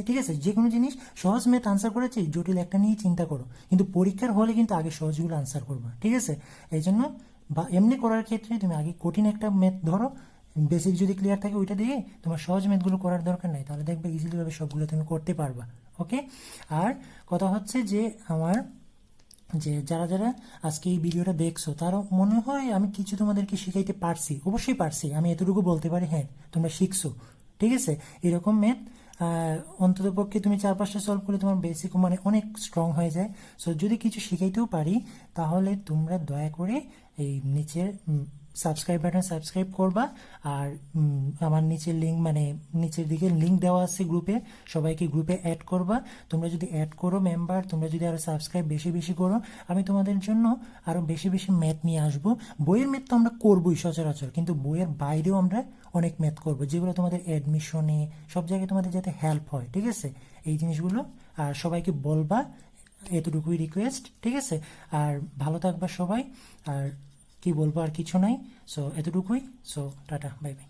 ঠিক আছে, যে কোনো জিনিস সহজ ম্যাথ আনসার করেছে, জটিল একটা নিয়ে চিন্তা করো, কিন্তু পরীক্ষার হলে কিন্তু আগে সহজগুলো আনসার করবা, ঠিক আছে? এই জন্য বা এমনি করার ক্ষেত্রে তুমি আগে কঠিন একটা ম্যাথ ধরো, বেসিক যদি ক্লিয়ার থাকে ওইটা দিয়ে তোমার সহজ ম্যাথগুলো করার দরকার নাই, তাহলে দেখবে ইজিলি ভাবে সবগুলো তুমি করতে পারবা। ওকে, আর কথা হচ্ছে যে আমার যে যারা যারা আজকে এই ভিডিওটা দেখছো তারও মনে হয় আমি কিছু তোমাদেরকে শিখাইতে পারছি, অবশ্যই পারছি, আমি এতটুকু বলতে পারি, হ্যাঁ তোমরা শিখছো, ঠিক আছে? এরকম ম্যাথ অন্তত পক্ষে তুমি 4-5টা সলভ করলে তোমার বেসিক মানে অনেক স্ট্রং হয়ে যায়। সো যদি কিছু শিখাইতেও পারি তাহলে তোমরা দয়া করে এই নিচের সাবস্ক্রাইব বাটন সাবস্ক্রাইব করবা, আর আমার নিচের লিঙ্ক মানে নিচের দিকে লিঙ্ক দেওয়া আছে গ্রুপে, সবাইকে গ্রুপে অ্যাড করবা। তোমরা যদি অ্যাড করো মেম্বার, তোমরা যদি আরো সাবস্ক্রাইব বেশি বেশি করো, আমি তোমাদের জন্য আরো বেশি বেশি ম্যাথ নিয়ে আসবো। বইয়ের ম্যাথ তো আমরা করবোই সচরাচর, কিন্তু বইয়ের বাইরেও আমরা অনেক ম্যাথ করবো যেগুলো তোমাদের অ্যাডমিশনে সব জায়গায় তোমাদের যাতে হেল্প হয়, ঠিক আছে? এই জিনিসগুলো আর সবাইকে বলবা, এতটুকুই রিকোয়েস্ট, ঠিক আছে? আর ভালো থাকবা সবাই, আর কি বলবো আর কিছু নাই। সো এতটুকুই। So tata, bye bye.